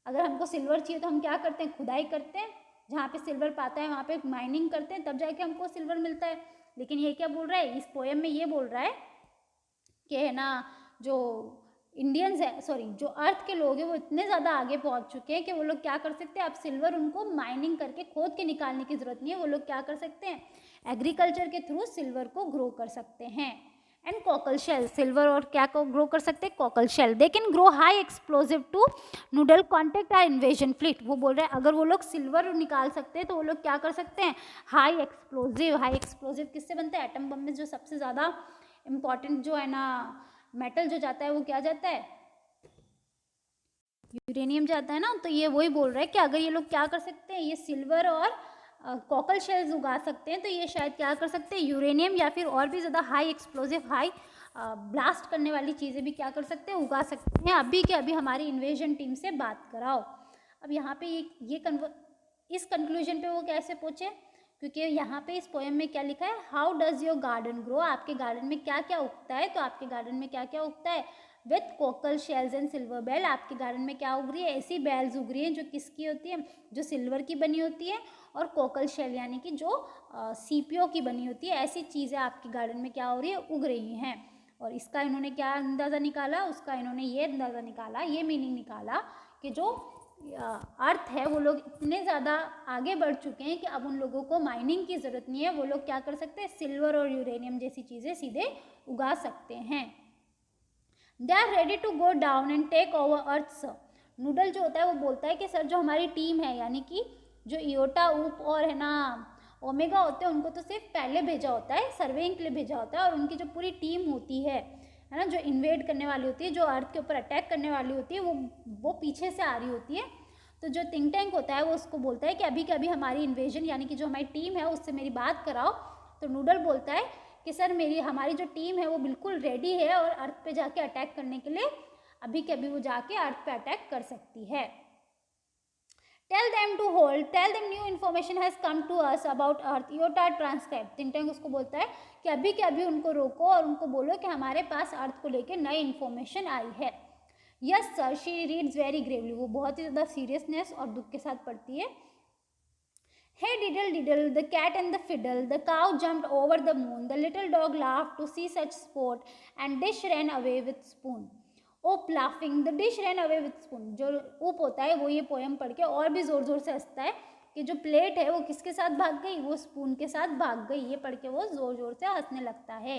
अगर हमको सिल्वर चाहिए तो हम क्या करते हैं, खुदाई करते हैं, जहाँ पे सिल्वर पाता है वहाँ पे माइनिंग करते हैं, तब जाके हमको सिल्वर मिलता है। लेकिन ये क्या बोल रहा है, इस पोएम में ये बोल रहा है कि है ना, जो इंडियंस है, सॉरी, जो अर्थ के लोग हैं, वो इतने ज़्यादा आगे पहुँच चुके हैं कि वो लोग क्या कर सकते हैं, अब सिल्वर उनको माइनिंग करके खोद के निकालने की ज़रूरत नहीं है, वो लोग क्या कर सकते हैं, एग्रीकल्चर के थ्रू सिल्वर को ग्रो कर सकते हैं। एंड कॉकल शेल, सिल्वर और क्या को ग्रो कर सकते हैं, cockle shell, they can grow high explosive to Noodle contact our invasion fleet. वो बोल रहे हैं अगर वो लोग सिल्वर निकाल सकते हैं तो वो लोग क्या कर सकते हैं, हाई एक्सप्लोजिव, हाई एक्सप्लोजिव किससे बनता है, एटम बम में जो सबसे ज़्यादा इम्पॉर्टेंट जो है ना मेटल जो जाता है वो क्या जाता है, यूरेनियम जाता है ना। तो ये वही बोल रहा है कि अगर ये लोग क्या कर सकते हैं, ये सिल्वर और कॉकल शेल्स उगा सकते हैं, तो ये शायद क्या कर सकते हैं, यूरेनियम या फिर और भी ज़्यादा हाई एक्सप्लोजिव, हाई ब्लास्ट करने वाली चीज़ें भी क्या कर सकते हैं, उगा सकते हैं। अभी के अभी हमारी इन्वेजन टीम से बात कराओ। अब यहाँ पे इस कंक्लूजन पे वो कैसे पहुँचे, क्योंकि यहाँ पे इस पोएम में क्या लिखा है, how does your garden grow, आपके गार्डन में क्या क्या उगता है, तो आपके गार्डन में क्या क्या उगता है, with cockle shells and silver bell, आपके गार्डन में क्या उग रही है, ऐसी बेल्स उग रही हैं जो किसकी होती है, जो सिल्वर की बनी होती है, और कोकल शेल यानी कि जो सीपियों की बनी होती है, ऐसी चीज़ें आपके गार्डन में क्या हो रही है, उग रही हैं। और इसका इन्होंने क्या अंदाज़ा निकाला, उसका इन्होंने ये अंदाज़ा निकाला, ये मीनिंग निकाला कि जो अर्थ है वो लोग इतने ज़्यादा आगे बढ़ चुके हैं कि अब उन लोगों को माइनिंग की ज़रूरत नहीं है, वो लोग क्या कर सकते हैं, सिल्वर और यूरेनियम जैसी चीज़ें सीधे उगा सकते हैं। They are ready to go down and take over Earth sir, Noodle जो होता है वो बोलता है कि सर जो हमारी टीम है, यानी कि जो इयोटा, ऊप और है ना ओमेगा होते हैं, उनको तो सिर्फ पहले भेजा होता है, सर्वेइंग के लिए भेजा होता है, और उनकी जो पूरी टीम होती है ना, जो इन्वेड करने वाली होती है, जो अर्थ के ऊपर अटैक करने वाली होती है, वो पीछे से आ रही होती है। तो जो थिंक टैंक होता है वो उसको बोलता है कि अभी के अभी हमारी इन्वेजन, यानी कि जो हमारी टीम है उससे मेरी बात कराओ। तो नूडल बोलता है कि सर हमारी जो टीम है वो बिल्कुल रेडी है और अर्थ पे जाके अटैक करने के लिए अभी के अभी वो जाके अर्थ पे अटैक कर सकती है। Tell them to hold, tell them new information has come to us about Earth, Iota transcribe. Think Tank उसको बोलता है कि अभी के अभी उनको रोको और उनको बोलो कि हमारे पास अर्थ को लेकर नई इन्फॉर्मेशन आई है। Yes sir, she reads very Gravely, वो बहुत ही ज़्यादा सीरियसनेस और दुख के साथ पढ़ती है। Hey diddle diddle, the cat and the fiddle, the cow jumped over the moon, the little dog laughed to see such sport, and dish ran away with spoon. Oop laughing, the dish ran away with spoon. जो ऊप होता है वो ये poem पढ़ के और भी ज़ोर ज़ोर से हंसता है कि जो प्लेट है वो किसके साथ भाग गई, वो स्पून के साथ भाग गई। ये पढ़ के वो ज़ोर ज़ोर से हंसने लगता है।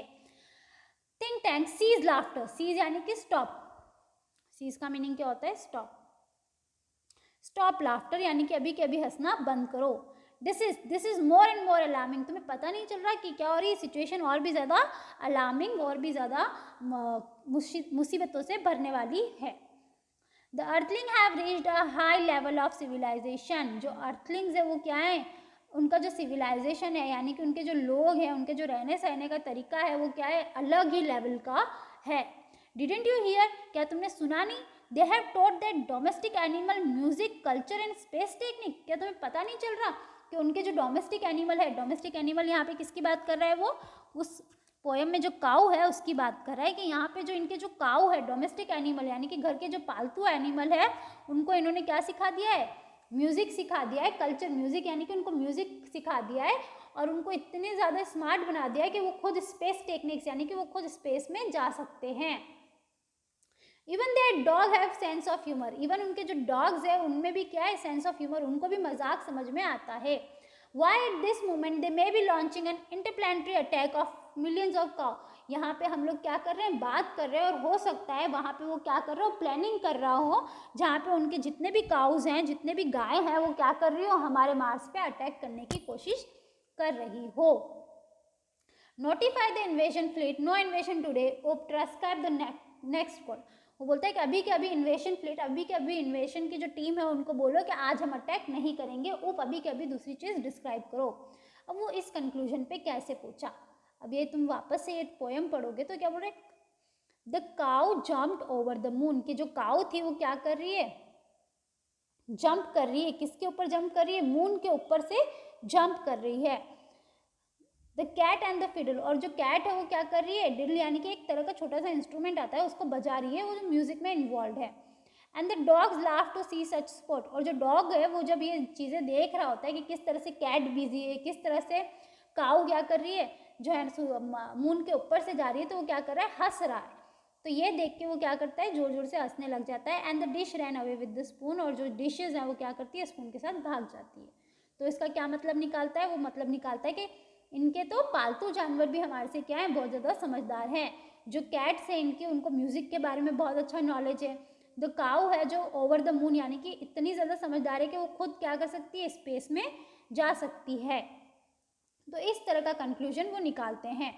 Think Tank cease laughter, cease यानी कि स्टॉप, सीज का मीनिंग क्या होता है, स्टॉप। स्टॉप लाफ्टर यानी कि अभी के अभी हंसना बंद करो। This is more and more alarming, तुम्हें पता नहीं चल रहा कि क्या हो रही है, सिचुएशन और भी ज़्यादा अलार्मिंग, और भी ज़्यादा मुसीबतों से भरने वाली है। The earthling have reached a high level of civilisation, जो अर्थलिंग्स है वो क्या है, उनका जो सिविलाइजेशन है, यानी कि उनके जो लोग हैं, उनके जो रहने सहने का तरीका है वो क्या है, अलग ही लेवल का है। डिडंट यू हियर, क्या तुमने सुना नहीं, they have taught that domestic animal music culture and space technique, क्या तुम्हें पता नहीं चल रहा कि उनके जो डोमेस्टिक एनिमल है, डोमेस्टिक एनिमल यहाँ पे किसकी बात कर रहा है, वो उस पोएम में जो काऊ है उसकी बात कर रहा है कि यहाँ पे जो इनके जो काऊ है, डोमेस्टिक एनिमल यानी कि घर के जो पालतू एनिमल है, उनको इन्होंने क्या सिखा दिया है, म्यूजिक सिखा दिया है, कल्चर म्यूजिक, यानी कि उनको म्यूजिक सिखा दिया है और उनको इतने ज़्यादा स्मार्ट बना दिया है कि वो खुद स्पेस टेक्निक्स यानी कि वो खुद स्पेस में जा सकते हैं। Even their dog have sense of humour, even उनके जो डॉग्स है उनमें भी क्या है, सेंस ऑफ ह्यूमर, उनको भी मजाक समझ में आता है। Why at this moment they may be launching an interplanetary attack of millions of cow, यहाँ पे हम लोग क्या कर रहे हैं, बात कर रहे हैं और हो सकता है वहाँ पे वो क्या कर रहा हो, प्लानिंग कर रहा हो, जहाँ पे उनके जितने भी काउज हैं, जितने भी गाय हैं, वो क्या कर रही हो, हमारे मार्स पे अटैक करने की कोशिश कर रही हो। Notify the invasion fleet, no invasion today, Oop transcribe the next call. वो बोलता है कि अभी के अभी इन्वेशन फ्लीट, अभी के अभी इन्वेशन की जो टीम है उनको बोलो कि आज हम अटैक नहीं करेंगे, ओप अभी के अभी दूसरी चीज़ डिस्क्राइब करो। अब वो इस कंक्लूजन पे कैसे पहुंचा, अब ये तुम वापस से ये पोएम पढ़ोगे तो क्या बोल रहे, the cow jumped over the moon, की जो काउ थी वो क्या कर रही है, जंप कर रही है, किसके ऊपर जंप कर रही है, मून के ऊपर से जंप कर रही है। The cat and the fiddle, और जो कैट है वो क्या कर रही है, डिडल यानी कि एक तरह का छोटा सा इंस्ट्रूमेंट आता है उसको बजा रही है, वो जो म्यूजिक में इन्वॉल्व है। And the dogs laugh to see such sport, और जो डॉग है वो जब ये चीज़ें देख रहा होता है कि किस तरह से कैट बिजी है, किस तरह से काऊ क्या कर रही है, जो है मून के ऊपर से जा रही है, तो वो क्या कर रहा है, हंस रहा है। तो ये देख के वो क्या करता है, जोर जोर से हंसने लग जाता है। And the dish ran away with the spoon, और जो डिशेज हैं वो क्या करती है, स्पून के साथ भाग जाती है। तो इसका क्या मतलब निकालता है, वो मतलब निकालता है कि इनके तो पालतू जानवर भी हमारे से क्या है, बहुत ज़्यादा समझदार हैं। जो कैट्स हैं इनके, उनको म्यूज़िक के बारे में बहुत अच्छा नॉलेज है। द काऊ है जो ओवर द मून यानी कि इतनी ज़्यादा समझदार है कि वो खुद क्या कर सकती है, स्पेस में जा सकती है। तो इस तरह का कंक्लूजन वो निकालते हैं।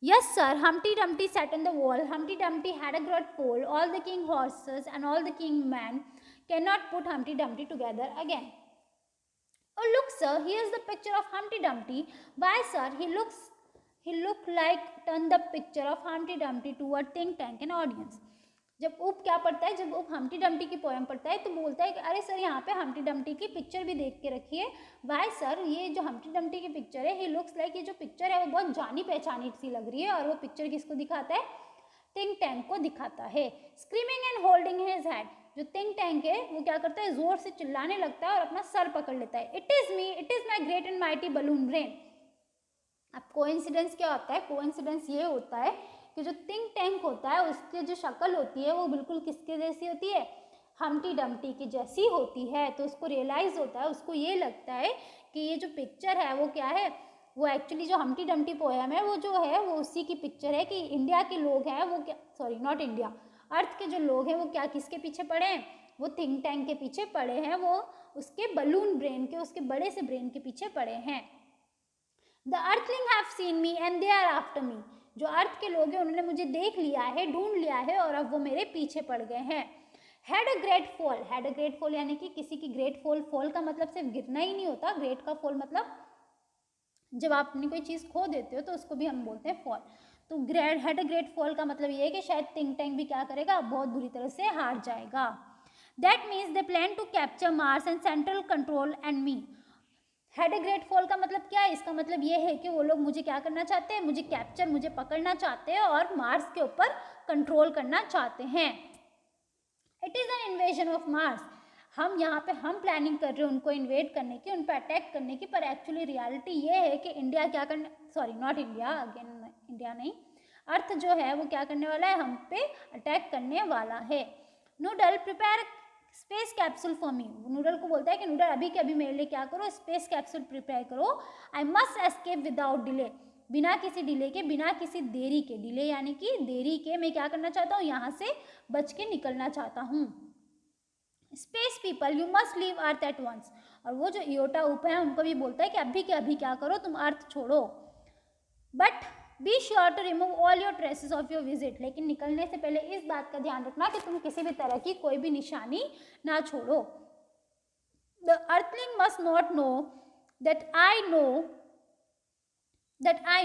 Yes, sir. Humpty Dumpty sat on the wall. Humpty Dumpty had a great fall. All the king horses and all the king men cannot put Humpty Dumpty together again. Oh, look, sir. Here's the picture of Humpty Dumpty. Why, sir? He looked like turn the picture of Humpty Dumpty to a think tank and audience. जब उप क्या पढ़ता है, जब उप Humpty Dumpty की poem पढ़ता है तो बोलता है कि अरे सर यहाँ पे हम्टी डम्टी की पिक्चर भी देख के रखिए। वाई सर, ये जो हम्टी डम्टी की पिक्चर है, ही लुक्स लाइक, ये जो पिक्चर है वो बहुत जानी पहचानी सी लग रही है, और वो पिक्चर किसको दिखाता है, थिंक टैंक को दिखाता है। Screaming and holding his head, जो थिंक टैंक है वो क्या करता है, जोर से चिल्लाने लगता है और अपना सर पकड़ लेता है। It is me, it is my great and mighty balloon brain. अब कोइंसिडेंस क्या होता है, कोइंसिडेंस ये होता है कि जो थिंक टैंक होता है उसकी जो शक्ल होती है वो बिल्कुल किसके जैसी होती है, हम्टी डम्टी की जैसी होती है। तो उसको रियलाइज़ होता है, उसको ये लगता है कि ये जो पिक्चर है वो क्या है, वो एक्चुअली जो हम्टी डम्टी पोएम है वो जो है वो उसी की पिक्चर है कि इंडिया के लोग हैं वो क्या, सॉरी नॉट इंडिया, अर्थ के जो लोग हैं वो क्या किसके पीछे पड़े हैं, वो थिंक टैंक के पीछे पड़े हैं, वो उसके बलून ब्रेन के, उसके बड़े से ब्रेन के पीछे पड़े हैं। The earthling have seen me and they are after me, जो अर्थ के लोग हैं उन्होंने मुझे देख लिया है, ढूंढ लिया है और अब वो मेरे पीछे पड़ गए हैं। Had a great fall, had a great fall यानी कि किसी की ग्रेट फॉल, फॉल का मतलब सिर्फ गिरना ही नहीं होता, ग्रेट का फॉल मतलब जब आप अपनी कोई चीज़ खो देते हो तो उसको भी हम बोलते हैं फॉल। तो great, had a great fall का मतलब ये है कि शायद थिंक टैंक भी क्या करेगा, बहुत बुरी तरह से हार जाएगा। That means they plan to capture Mars and central control and me. Had a great fall का मतलब क्या है, इसका मतलब ये है कि वो लोग मुझे क्या करना चाहते हैं, मुझे कैप्चर, मुझे पकड़ना चाहते हैं और मार्स के ऊपर कंट्रोल करना चाहते हैं। It is an invasion of Mars, हम यहाँ पे हम प्लानिंग कर रहे हैं उनको इन्वेड करने की, उन पर अटैक करने की, पर एक्चुअली रियलिटी ये है कि इंडिया क्या करने, sorry not India, again India नहीं, अर्थ जो है वो क्या करने वाला है, हम पे अटैक करने वाला है। Noodle prepare space capsule for me, noodle को बोलता है कि नूडल अभी के अभी मेरे लिए क्या करो, स्पेस कैप्सूल प्रिपेयर करो। I must escape without delay, बिना किसी डिले के, बिना किसी देरी के, डिले यानी कि देरी के, मैं क्या करना चाहता हूँ, यहाँ से बच के निकलना चाहता हूँ। Space people you must leave Earth at once, और वो जो इयोटा उप है उनको भी बोलता है कि अभी के अभी क्या करो, तुम अर्थ छोड़ो। But be sure to remove all your traces of your visit, लेकिन निकलने से पहले इस बात का ध्यान रखना कि तुम किसी भी तरह की कोई भी निशानी ना छोड़ो। The earthling must not know that I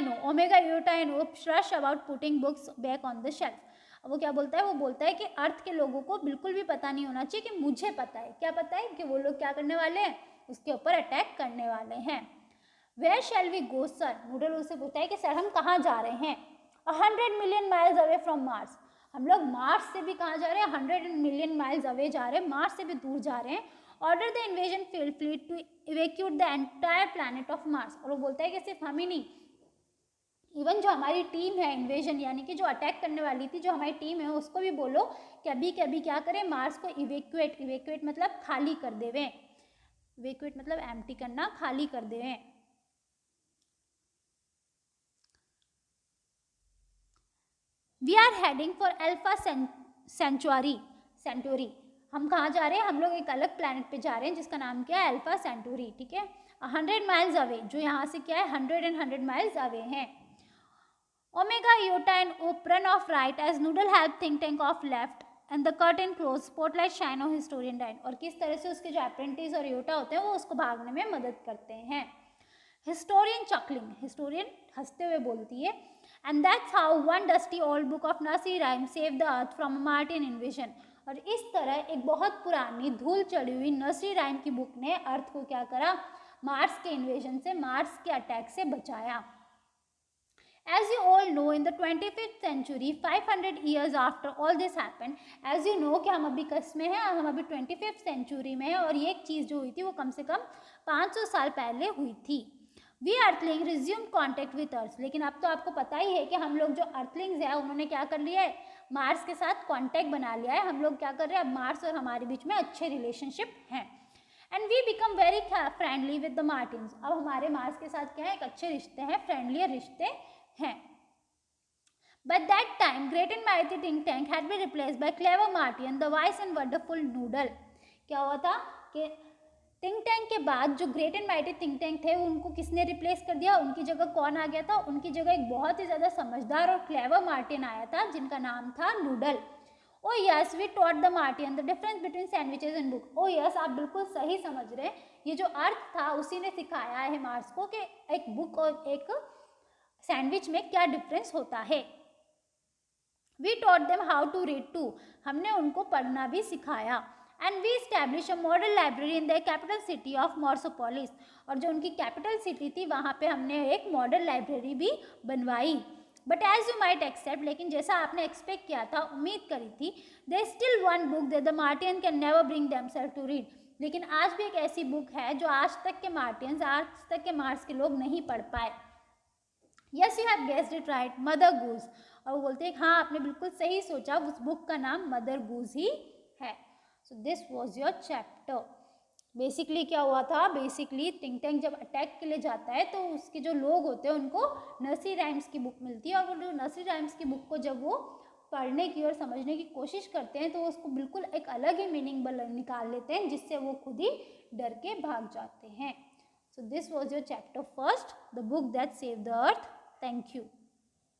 know Omega Iota and Oop rush about putting books back on the shelf. अब वो क्या बोलता है, वो बोलता है कि अर्थ के लोगों को बिल्कुल भी पता नहीं होना चाहिए कि मुझे पता है, क्या पता है कि वो लोग क्या करने वाले हैं, उसके ऊपर अटैक करने वाले हैं। Where shall we go sir, Noodle उससे पूछता है कि सर हम कहाँ जा रहे हैं। 100 million miles away from Mars, हम लोग मार्स से भी कहाँ जा रहे हैं, 100 मिलियन माइल्स अवे जा रहे हैं, मार्स से भी दूर जा रहे हैं। Order the invasion fleet to evacuate the entire planet of Mars, और वो बोलता है कि सिर्फ हम ही नहीं, इवन जो हमारी टीम है इन्वेजन यानी कि जो अटैक करने वाली थी, जो हमारी टीम है उसको भी बोलो कि अभी के अभी क्या करें, मार्स को इवैक्यूएट मतलब खाली कर देवें, इवैक्यूएट मतलब एम्प्टी करना, खाली कर देवें। We are heading for Alpha Centauri, हम कहाँ जा रहे हैं, हम लोग एक अलग प्लैनेट पे जा रहे हैं जिसका नाम क्या है, अल्फा सेंचुरी, ठीक है। 100 माइल्स अवे, जो यहाँ से क्या है 100 माइल्स अवे हैं। Omega Iota and Oop run off right as Noodle help Think Tank off left and the curtain close spotlight shine of historian dine, और किस तरह से उसके जो अप्रेंटिस और योटा होते हैं वो उसको भागने में मदद करते हैं। हिस्टोरियन चकलिंग, हिस्टोरियन हंसते हुए बोलती है, and that's how one dusty old book of nursery rhyme save the earth from a Martian invasion, और इस तरह एक बहुत पुरानी धूल चढ़ी हुई नर्सरी राइम की बुक ने अर्थ को क्या करा, मार्स के इन्वेजन से, मार्स के अटैक से बचाया। As you all know, in the 25th century, 500 years after all this happened, as you know कि हम अभी किस में हैं, हम अभी 25th century में हैं, और ये एक चीज़ जो हुई थी वो कम से कम 500 साल पहले हुई थी। We earthlings resumed contact with Earth, लेकिन अब तो आपको पता ही है कि हम लोग जो अर्थलिंग्स हैं उन्होंने क्या कर लिया है, मार्स के साथ कॉन्टैक्ट बना लिया है, हम लोग क्या कर रहे हैं, अब मार्स और हमारे बीच में अच्छे रिलेशनशिप हैं। And we become very friendly with the Martians, अब हमारे मार्स के साथ क्या है, एक अच्छे रिश्ते हैं, फ्रेंडली रिश्ते हैं। But that time, great and mighty think tank had been replaced by clever Martian, the wise and wonderful Noodle. क्या हुआ था कि थिंक टैंक के बाद जो great and mighty think tank थे उनको किसने रिप्लेस कर दिया, उनकी जगह कौन आ गया था, उनकी जगह एक बहुत ही ज़्यादा समझदार और क्लेवर मार्टियन आया था जिनका नाम था Noodle. Oh yes, we taught the Martian the difference between sandwiches and book. Oh yes, आप बिल्कुल सही समझ रहे हैं, ये जो अर्थ था उसी ने सिखाया है मार्स को कि एक बुक और एक सैंडविच में क्या डिफरेंस होता है। We taught them how to read too, हमने उनको पढ़ना भी सिखाया। And we establish a model library in the capital city of Morsopolis, और जो उनकी कैपिटल सिटी थी वहाँ पे हमने एक मॉडल लाइब्रेरी भी बनवाई। But as you might accept, लेकिन जैसा आपने एक्सपेक्ट किया था, उम्मीद करी थी, there still one book that the Martian can never bring themselves to read, लेकिन आज भी एक ऐसी बुक है जो आज तक के मार्टियंस, आज तक के मार्स के लोग नहीं पढ़ पाए। Yes you have guessed it right, Mother Goose, और वो बोलते हैं हाँ आपने बिल्कुल सही सोचा, उस बुक का नाम मदर गूज ही है। So this was your chapter. Basically क्या हुआ था, बेसिकली थिंक टैंक जब अटैक के लिए जाता है तो उसके जो लोग होते हैं उनको नर्सरी राइम्स की बुक मिलती है, और वो नर्सरी राइम्स की बुक को जब वो पढ़ने की और समझने की कोशिश करते हैं तो उसको बिल्कुल एक अलग ही मीनिंग निकाल लेते हैं जिससे वो खुद ही डर के भाग जाते हैं। So this was your chapter first, the book that saved the earth. Thank you.